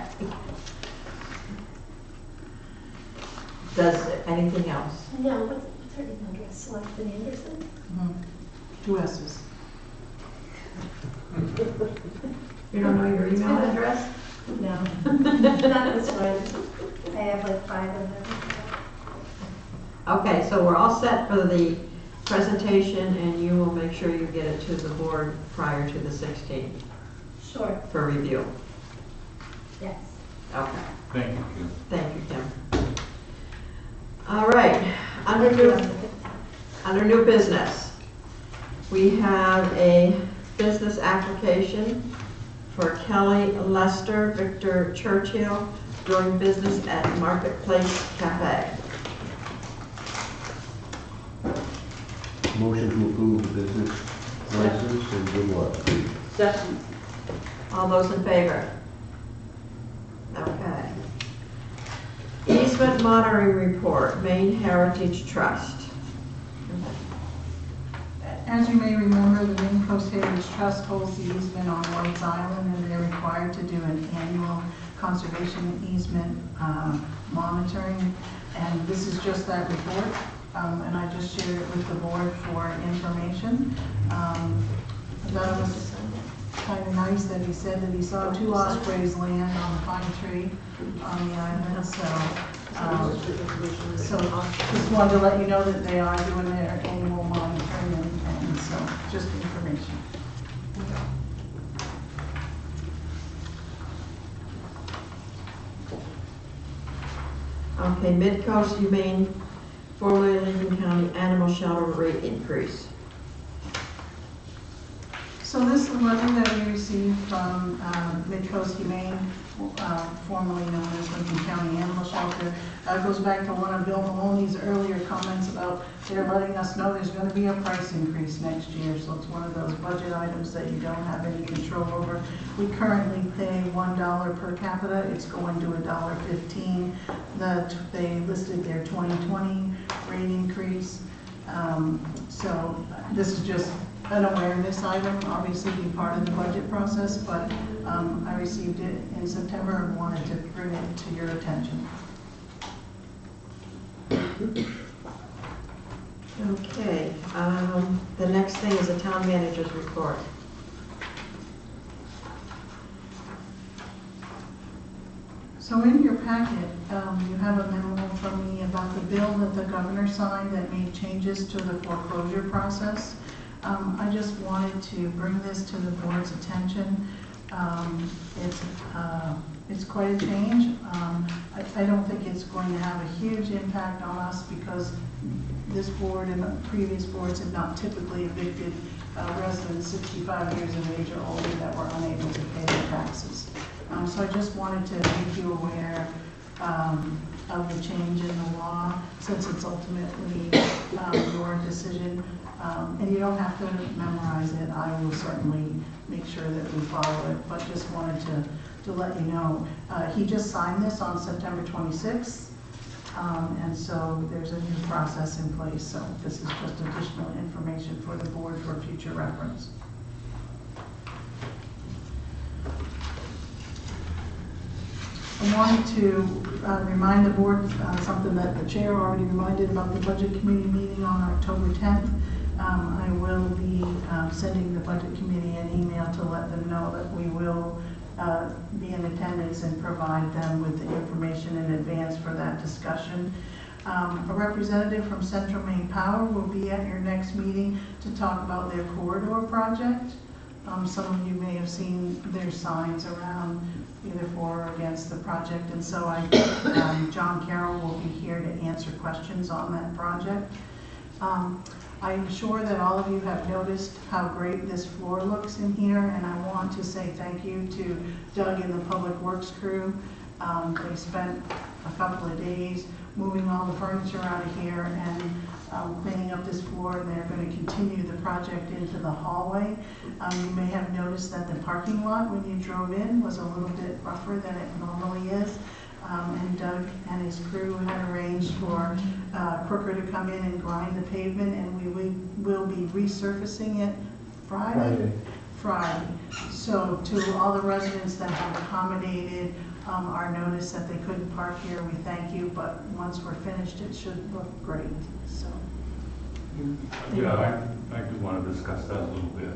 Does anything else? No, what's her email address? Selectman Anderson? 2 S's. You don't know your email address? No, not this one. I have like 5 of them. Okay, so we're all set for the presentation, and you will make sure you get it to the board prior to the 16th Sure, for review. yes. Okay. Thank you, Kim. Thank you, Kim. All right, under new business, we have a business application for Kelly Lester, Victor Churchill, doing business at Marketplace Cafe. Motion to approve the business license and do what? Second. All those in favor? Okay. Easement monitoring report, Maine Heritage Trust. As you may remember, the Maine Coast Heritage Trust holds the easement on White's Island, and they're required to do an annual conservation easement monitoring. And this is just that report, and I just shared it with the board for information. I thought it was kind of nice that he said that he saw 2 ospreys land on the pine tree on the island, so just wanted to let you know that they are doing their annual monitoring, and so just information. Okay, Mid-Coast Humane, formerly Lincoln County Animal Shelter rate increase. So this letter that we received from Mid-Coast Humane, formerly known as Lincoln County Animal Shelter. Goes back to one of Bill Maloney's earlier comments about they're letting us know there's gonna be a price increase next year, so it's one of those budget items that you don't have any control over. We currently pay $1 per capita, it's going to $1.15. They listed their 2020 rate increase. So this is just an awareness item, obviously be part of the budget process, but I received it in September and wanted to bring it to your attention. Okay, the next thing is the town manager's report. So in your packet, you have a memo from me about the bill that the governor signed that made changes to the foreclosure process. I just wanted to bring this to the board's attention. It's quite a change. I don't think it's going to have a huge impact on us because this board and previous boards have not typically evicted residents 65 years of age or older that were unable to pay their taxes. So I just wanted to make you aware of the change in the law, since it's ultimately your decision. And you don't have to memorize it. I will certainly make sure that we follow it, but just wanted to let you know. He just signed this on September 26th, and so there's a new process in place. So this is just additional information for the board for future reference. I wanted to remind the board something that the chair already reminded about the budget committee meeting on October 10th. I will be sending the budget committee an email to let them know that we will be in attendance and provide them with the information in advance for that discussion. A representative from Central Maine Power will be at your next meeting to talk about their corridor project. Some of you may have seen their signs around either for or against the project, and so John Carroll will be here to answer questions on that project. I'm sure that all of you have noticed how great this floor looks in here, and I want to say thank you to Doug and the Public Works crew. They spent a couple of days moving all the furniture out of here and cleaning up this floor, and they're going to continue the project into the hallway. You may have noticed that the parking lot when you drove in was a little bit rougher than it normally is. And Doug and his crew had arranged for Crooker to come in and grind the pavement, and we will be resurfacing it Friday. So to all the residents that have accommodated our notice that they couldn't park here, we thank you, but once we're finished, it should look great, so. Yeah, I do want to discuss that a little bit.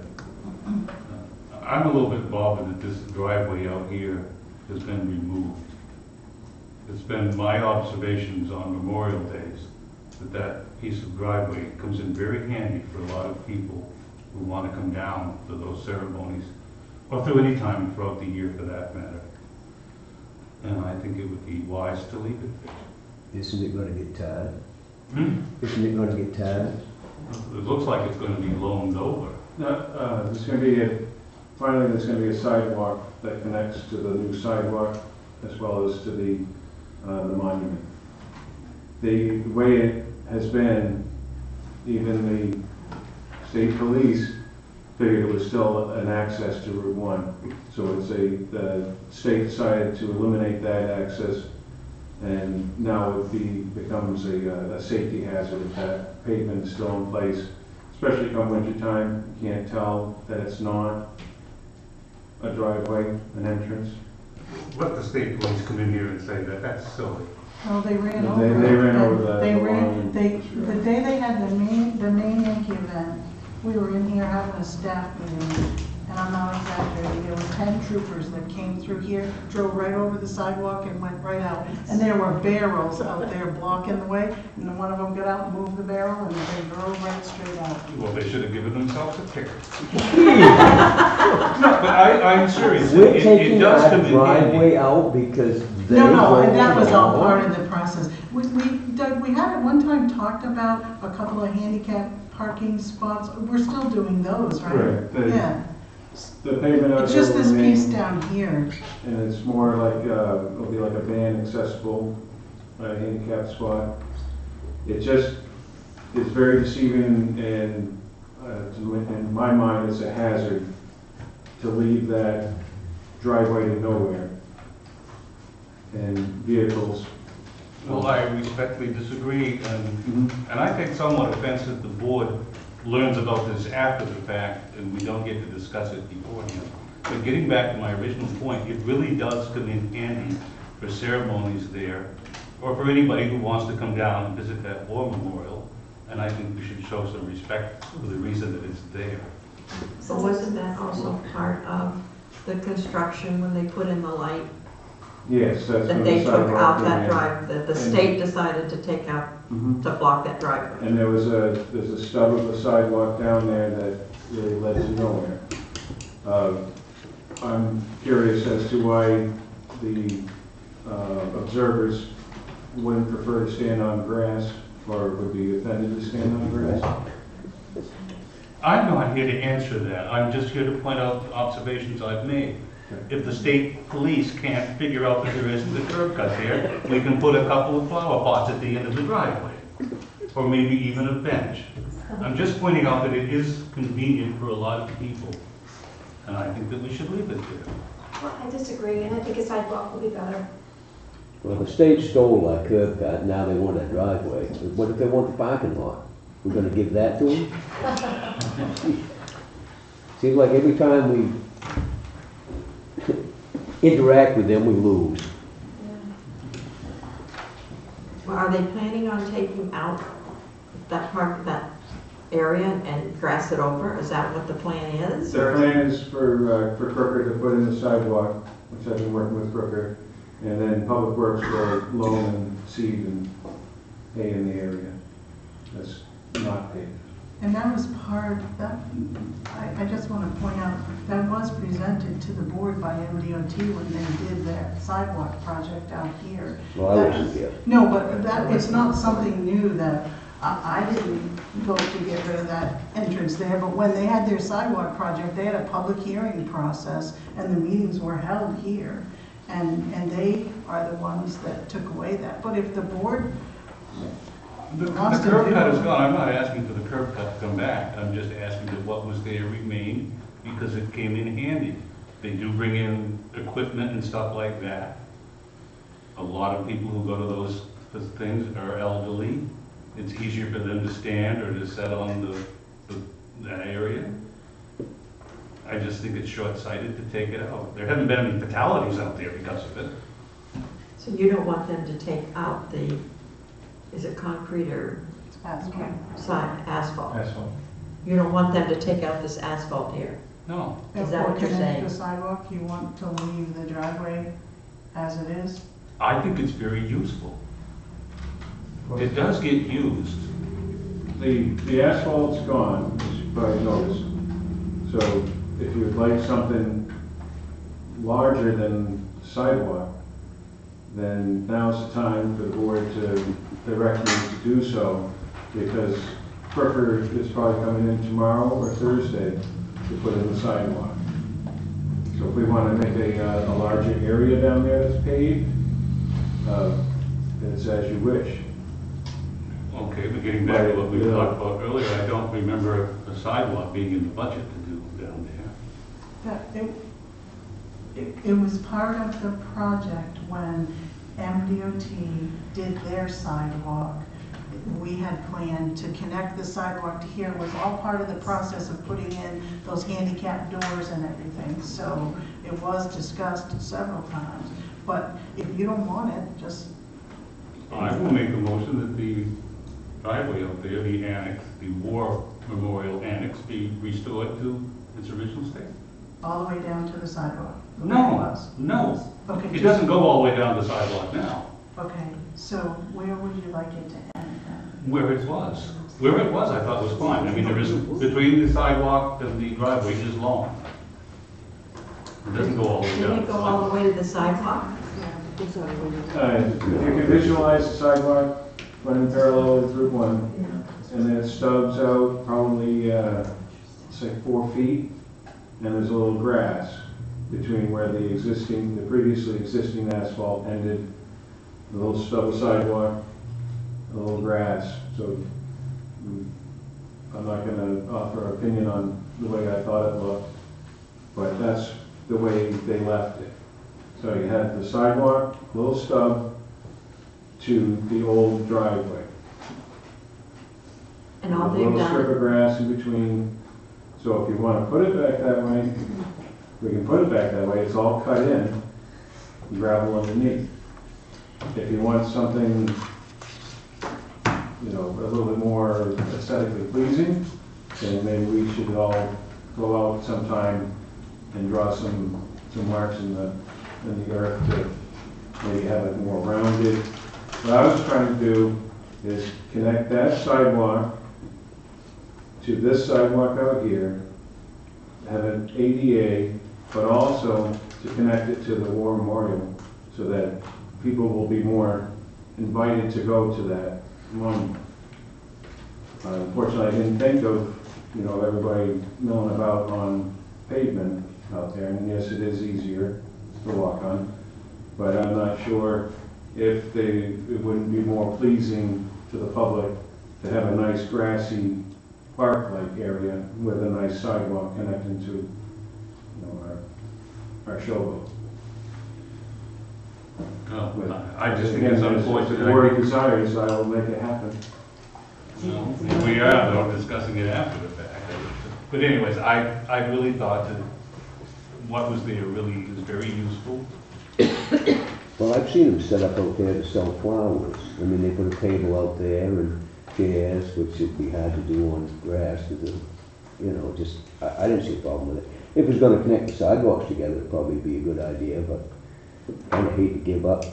I'm a little bit bothered that this driveway out here has been removed. It's been my observations on Memorial Days that that piece of driveway comes in very handy for a lot of people who want to come down to those ceremonies, or through any time throughout the year for that matter. And I think it would be wise to leave it there. Isn't it going to get tired? Isn't it going to get tired? It looks like it's going to be loaned over. There's going to be finally there's going to be a sidewalk that connects to the new sidewalk as well as to the monument. The way it has been, even the state police figured it was still an access to Route 1. So the state decided to eliminate that access, and now it becomes a safety hazard if that pavement is still in place, especially come winter time. You can't tell that it's not a driveway, an entrance. Let the state police come in here and say that that's silly. Oh, they ran No, over. they ran over the They line. the day they had the main Yankee event, we were in here having a staff meeting, and I'm not exaggerating, there were 10 troopers that came through here, drove right over the sidewalk and went right out. And there were barrels out there blocking the way, and then one of them got out and moved the barrel, and they drove right straight out. Well, they should have given themselves a ticket. No, but I'm serious. We're It taking does our come in handy. driveway out because they. No, and that was all go part of the process. Doug, we had at one time talked about a couple of handicap parking spots. We're still doing those, right? Correct. Yeah. The pavement out It's there just will this piece remain, down here. and it's more like, it'll be like a van accessible, handicap spot. It just, it's very deceiving and, in my mind, it's a hazard to leave that driveway to nowhere. And vehicles. Well, I respectfully disagree, and I think somewhat offensive the board learns about this after the fact, and we don't get to discuss it beforehand. But getting back to my original point, it really does come in handy for ceremonies there, or for anybody who wants to come down and visit that war memorial, and I think we should show some respect for the reason that it's there. So wasn't that also part of the construction when they put in the light? Yes, that's That when they the took sidewalk out came that in. drive, that the state decided to take out, to block that driveway? And there's a stub of a sidewalk down there that really led to nowhere. I'm curious as to why the observers wouldn't prefer to stand on grass, or would be offended to stand on grass. I'm not here to answer that. I'm just here to point out the observations I've made. If the state police can't figure out that there isn't a curb cut there, we can put a couple of flower pots at the end of the driveway, or maybe even a bench. I'm just pointing out that it is convenient for a lot of people, and I think that we should leave it there. Well, I disagree, and I think a sidewalk will be better. Well, the state stole our curb cut, now they want a driveway. What if they want the parking lot? We're gonna give that to them? Seems like every time we interact with them, we lose. Well, are they planning on taking out that part, that area and grass it over? Is that what the plan is? The plan is for Crooker to put in the sidewalk, which I've been working with Crooker, and then Public Works will loam and seed and hay in the area. That's not paved. And that was part, that, I just want to point out, that was presented to the board by MDOT when they did that sidewalk project out here. Well, I wasn't here. No, but that, it's not something new that, I didn't vote to get rid of that entrance there, but when they had their sidewalk project, they had a public hearing process, and the meetings were held here. And they are the ones that took away that. But if the board The curb cut is gone. I'm not asking for the curb cut to come back. I'm just asking that what was there remain because it came in handy. They do bring in equipment and stuff like that. A lot of people who go to those things are elderly. It's easier for them to stand or to sit on that area. I just think it's short-sighted to take it out. There haven't been any fatalities out there because of it. So you don't want them to take out the, is it concrete or asphalt. asphalt? Asphalt. You don't want them to take out this asphalt here? No. Is that what you're saying? The sidewalk, you want to leave the driveway as it is? I think it's very useful. It does get used. The asphalt's gone, as you probably noticed. So if you would like something larger than sidewalk, then now's the time for the board to direct me to do so, because Crooker is probably coming in tomorrow or Thursday to put in the sidewalk. So if we want to make a larger area down there that's paved, it's as you wish. Okay, but getting back to what we talked about earlier, I don't remember a sidewalk being in the budget to do down there. It was part of the project when MDOT did their sidewalk. We had planned to connect the sidewalk to here. It was all part of the process of putting in those handicap doors and everything. So it was discussed several times. But if you don't want it, just... I will make a motion that the driveway up there, the annex, the War Memorial Annex, be restored to its original state. all the way down to the sidewalk? the way it No, was? no. Okay. It doesn't go all the way down the sidewalk now, Okay, so where would you like it to end then? where it was. Where it was, I thought was fine. I mean, there isn't, between the sidewalk and the driveway is long. It doesn't go all the way Didn't down. it go all the way to the sidewalk? If you can visualize the sidewalk running parallel with Route 1, and then it stubs out probably, say 4 feet, and there's a little grass between where the previously existing asphalt ended, a little stub of sidewalk, a little grass. So I'm not gonna offer an opinion on the way I thought it looked, but that's the way they left it. So you had the sidewalk, little stub to the old driveway. And all A they've little strip done, of grass in between. So if you want to put it back that way, we can put it back that way. It's all cut in, gravel underneath. If you want something, you know, a little bit more aesthetically pleasing, then maybe we should all go out sometime and draw some marks in the earth to maybe have it more rounded. What I was trying to do is connect that sidewalk to this sidewalk out here, have an ADA, but also to connect it to the War Memorial so that people will be more invited to go to that monument. Unfortunately, I didn't think of, you know, everybody milling about on pavement out there, and yes, it is easier to walk on, but I'm not sure if it wouldn't be more pleasing to the public to have a nice grassy park-like area with a nice sidewalk connecting to, you know, our showboat. No, I just think Again, it's if unfortunate. the board desires, I will make it happen. Well, we are, though, discussing it after the fact. But anyways, I really thought that what was there really is very useful. Well, I've seen them set up out there to sell flowers. I mean, they put a table out there and chairs, which would be hard to do on grass, because, you know, just, I didn't see a problem with it. If it was gonna connect the sidewalks together, it'd probably be a good idea, but I kinda hate to give up,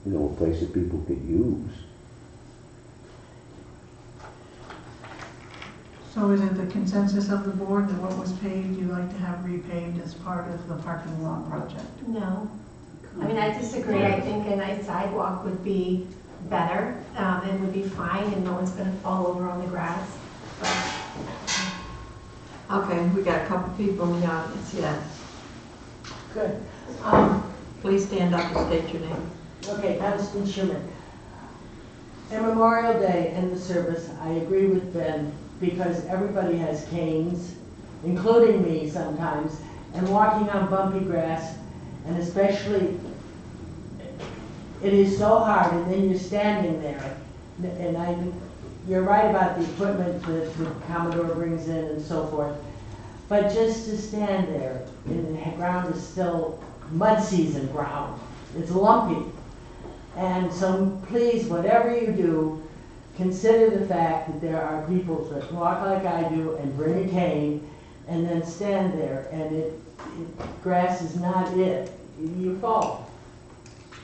you know, a place that people could use. So is it the consensus of the board that what was paved, you'd like to have repaved as part of the parking lot project? No. I mean, I disagree. I think a nice sidewalk would be better, and would be fine, and no one's gonna fall over on the grass. But okay, we got a couple people in the audience, yes. Good. Please stand up and state your name. Okay, Constance Schumann. And Memorial Day and the service, I agree with Ben, because everybody has canes, including me sometimes, and walking on bumpy grass, and especially, it is so hard, and then you're standing there. And you're right about the equipment that the Commodore brings in and so forth, but just to stand there, and the ground is still mud season ground, it's lumpy. And so please, whatever you do, consider the fact that there are people that walk like I do and bring a cane and then stand there, and grass is not it. You fall.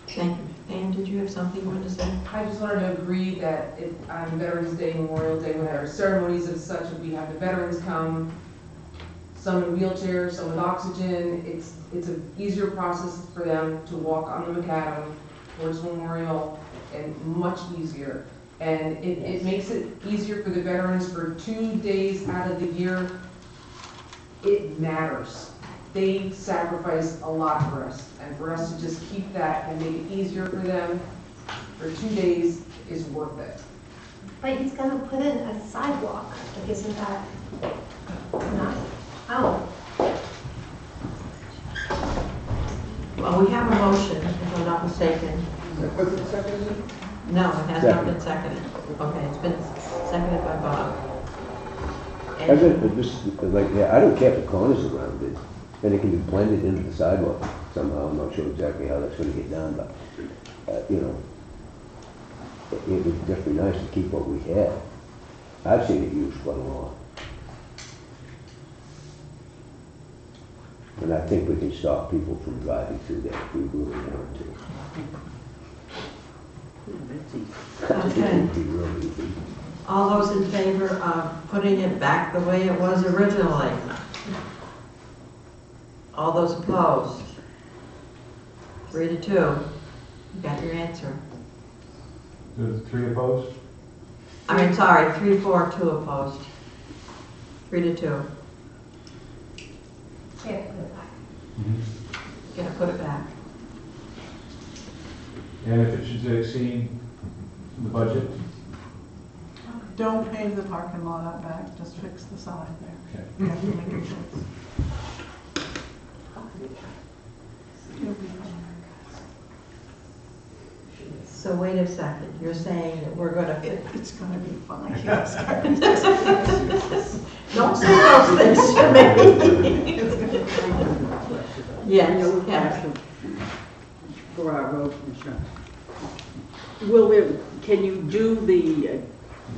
Thank you. Ann, did you have something you wanted to say? I just wanted to agree that on Veterans Day, Memorial Day, when our ceremonies and such, if we have the veterans come, some in wheelchairs, some with oxygen, it's an easier process for them to walk on the macadam towards Memorial, and much easier. And it makes it easier for the veterans for 2 days out of the year. It matters. They sacrifice a lot for us, and for us to just keep that and make it easier for them for 2 days is worth it. But he's gonna put in a sidewalk, like, isn't that not? Oh, Well, we have a motion, if I'm not mistaken. Was it seconded? No, it has not been seconded. Okay, it's been seconded by Bob. I don't care if the corners around it, and it can be blended into the sidewalk somehow. I'm not sure exactly how that's gonna get done, but, you know, it would just be nice to keep what we have. I've seen it used quite a lot. And I think we can stop people from driving through there if we really want to. Okay. It would be really easy. All those in favor of putting it back the way it was originally? All those opposed? 3-2. You got your answer. There's 3 opposed? I mean, sorry, 3-4, 2 opposed. 3-2. Gonna put it back. And if it should exceed the budget? Don't pave the parking lot out back, just fix the side there. Okay. You have to make a choice. It'll be fine. So wait a second, you're saying that we're gonna, It's gonna be fine, yes. don't say those things to me. It's gonna be fine. Yes, Yeah. yes. For our road commissioner. Will it, can you do the,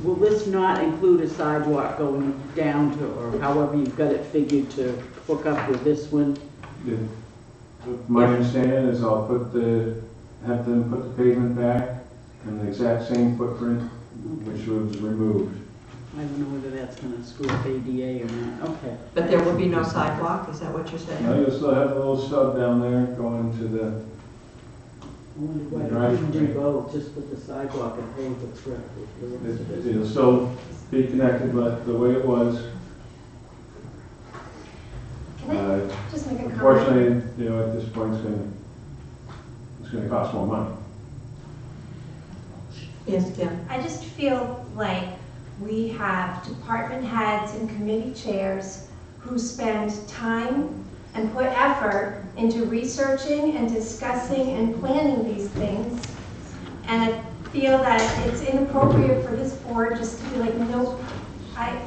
will this not include a sidewalk going down to, or however you've got it figured to hook up with this one? My understanding is I'll have them put the pavement back in the exact same footprint which was removed. I don't know whether that's gonna screw up ADA or not, okay. But there will be no sidewalk, is that what you're saying? Now you'll still have a little stub down there going to the, I wonder why you didn't do both, just put the sidewalk and pave the rest of it. it'll still be connected, but the way it was. Can I just make a comment? Unfortunately, you know, at this point, it's gonna cost more money. Yes, Kim? I just feel like we have department heads and committee chairs who spend time and put effort into researching and discussing and planning these things. And I feel that it's inappropriate for this board just to be like, nope, I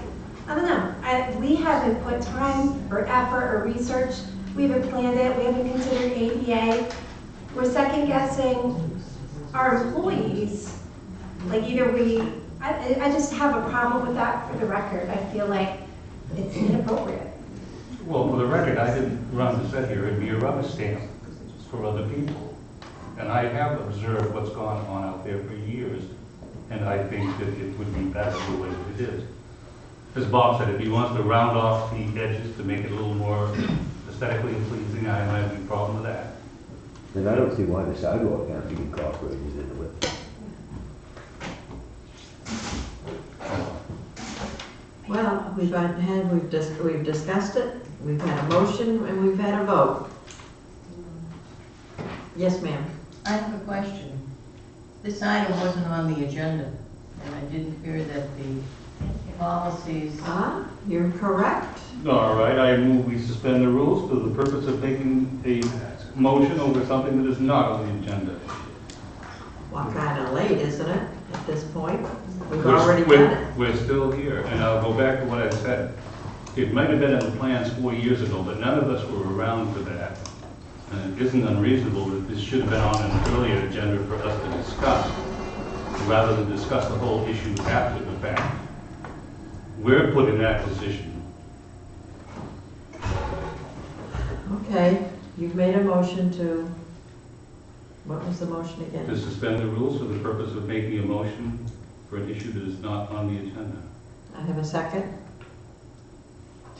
don't know. We haven't put time or effort or research. We haven't planned it. We haven't considered ADA. We're second guessing our employees. Like either I just have a problem with that for the record. I feel like it's inappropriate. Well, for the record, I didn't run to sit here and be a rubber stamp for other people. And I have observed what's gone on out there for years, and I think that it would be better the way that it is. As Bob said, if he wants to round off the edges to make it a little more aesthetically pleasing, I don't have any problem with that. And I don't see why the sidewalk can't be incorporated into it. Well, we've discussed it, we've had a motion, and we've had a vote. Yes, ma'am. I have a question. This item wasn't on the agenda, and I didn't hear that the policies. You're correct. All right, I move we suspend the rules for the purpose of making a motion over something that is not on the agenda. Well, kind of late, isn't it, at this point? We've We're- already we're- done it. We're still here, and I'll go back to what I said. It might have been in the plans 4 years ago, but none of us were around for that. And it isn't unreasonable that this should have been on an earlier agenda for us to discuss, rather than discuss the whole issue after the fact. We're put in that position. Okay, you've made a motion to, what was the motion again? To suspend the rules for the purpose of making a motion for an issue that is not on the agenda. I have a second?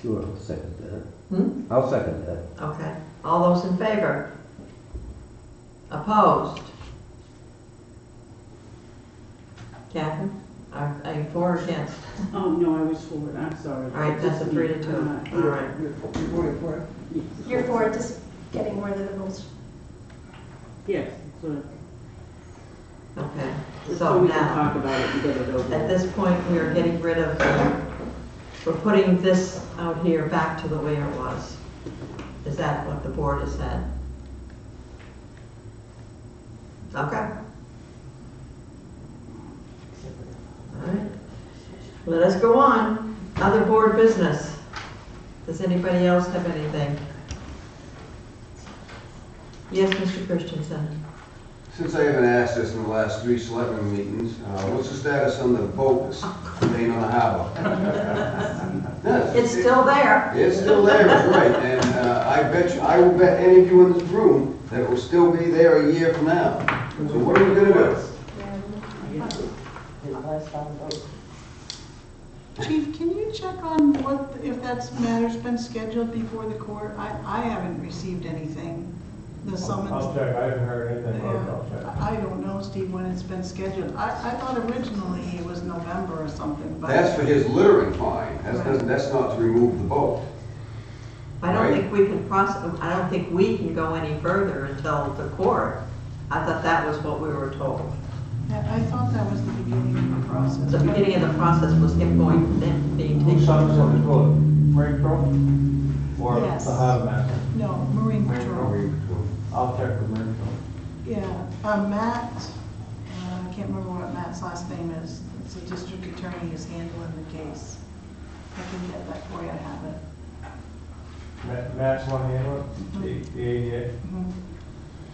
Sure, I'll second that. Hmm? I'll second that. Okay. All those in favor? Opposed? Catherine, are you for or against? Oh, no, I was for it, I'm sorry. All right, that's a 3-2. All right. You're voting for it? You're for just getting rid of the rules. Yes, so Okay, so so we can now, talk about it and get it over. at this point, we are getting rid of, we're putting this out here back to the way it was. Is that what the board has said? Okay. All right. Let us go on. Other board business. Does anybody else have anything? Yes, Mr. Christensen. Since I haven't asked this in the last 3 selectmen meetings, what's the status on the boat that's laying on the harbor? Yes, It's still there. It's still there, that's right, and I will bet any of you in this room that it will still be there a year from now. So what are we gonna do? Chief, can you check on if that matter's been scheduled before the court? I haven't received anything, the summons. I'll check, I haven't heard anything, but I'll check. I don't know, Steve, when it's been scheduled. I thought originally it was November or something, but. That's for his littering fine, that's not to remove the boat. I don't think we can I don't think we can go any further until the court. I thought that was what we were told. Yeah, I thought that was the beginning of the process. The beginning of the process was him going, then being Who taken. signs on the toilet? Marine Patrol? Or Yes. the harbor master? No, Marine Patrol. I'll check with Marine Patrol. Yeah, Matt, I can't remember what Matt's last name is. It's the district attorney is handling the case. I can get that for you, I have it. Matt's one handler, the ADA, Mhm.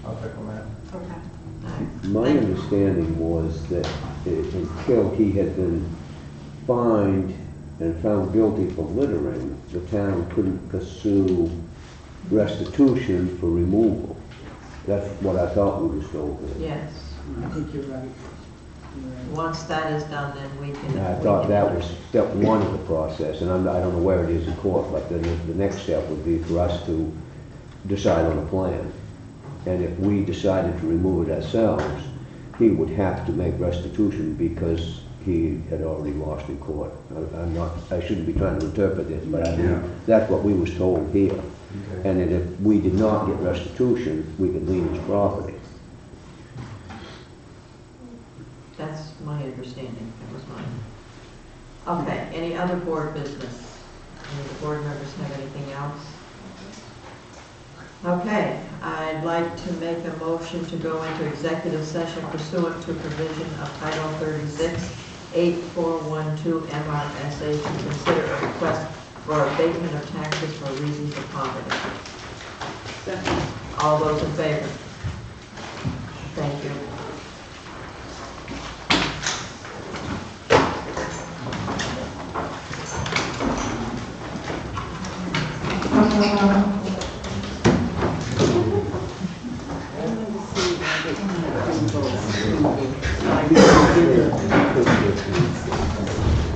I'll check on that. Okay. My understanding was that until he had been fined and found guilty for littering, the town couldn't pursue restitution for removal. That's what I thought we was told. Yes. I think you're right. Once that is done, then we can. I thought that was step one of the process, and I don't know where it is in court, but then the next step would be for us to decide on a plan. And if we decided to remove it ourselves, he would have to make restitution because he had already lost in court. I shouldn't be trying to interpret this, but I mean, that's what we was told here. Okay. And that if we did not get restitution, we could lien his property. That's my understanding, that was mine. Okay, any other board business? Any of the board members have anything else? Okay, I'd like to make a motion to go into executive session pursuant to provision of Title 36, 8412 MRSA to consider a request for abatement of taxes for reasons of poverty. Second. All those in favor? Thank you.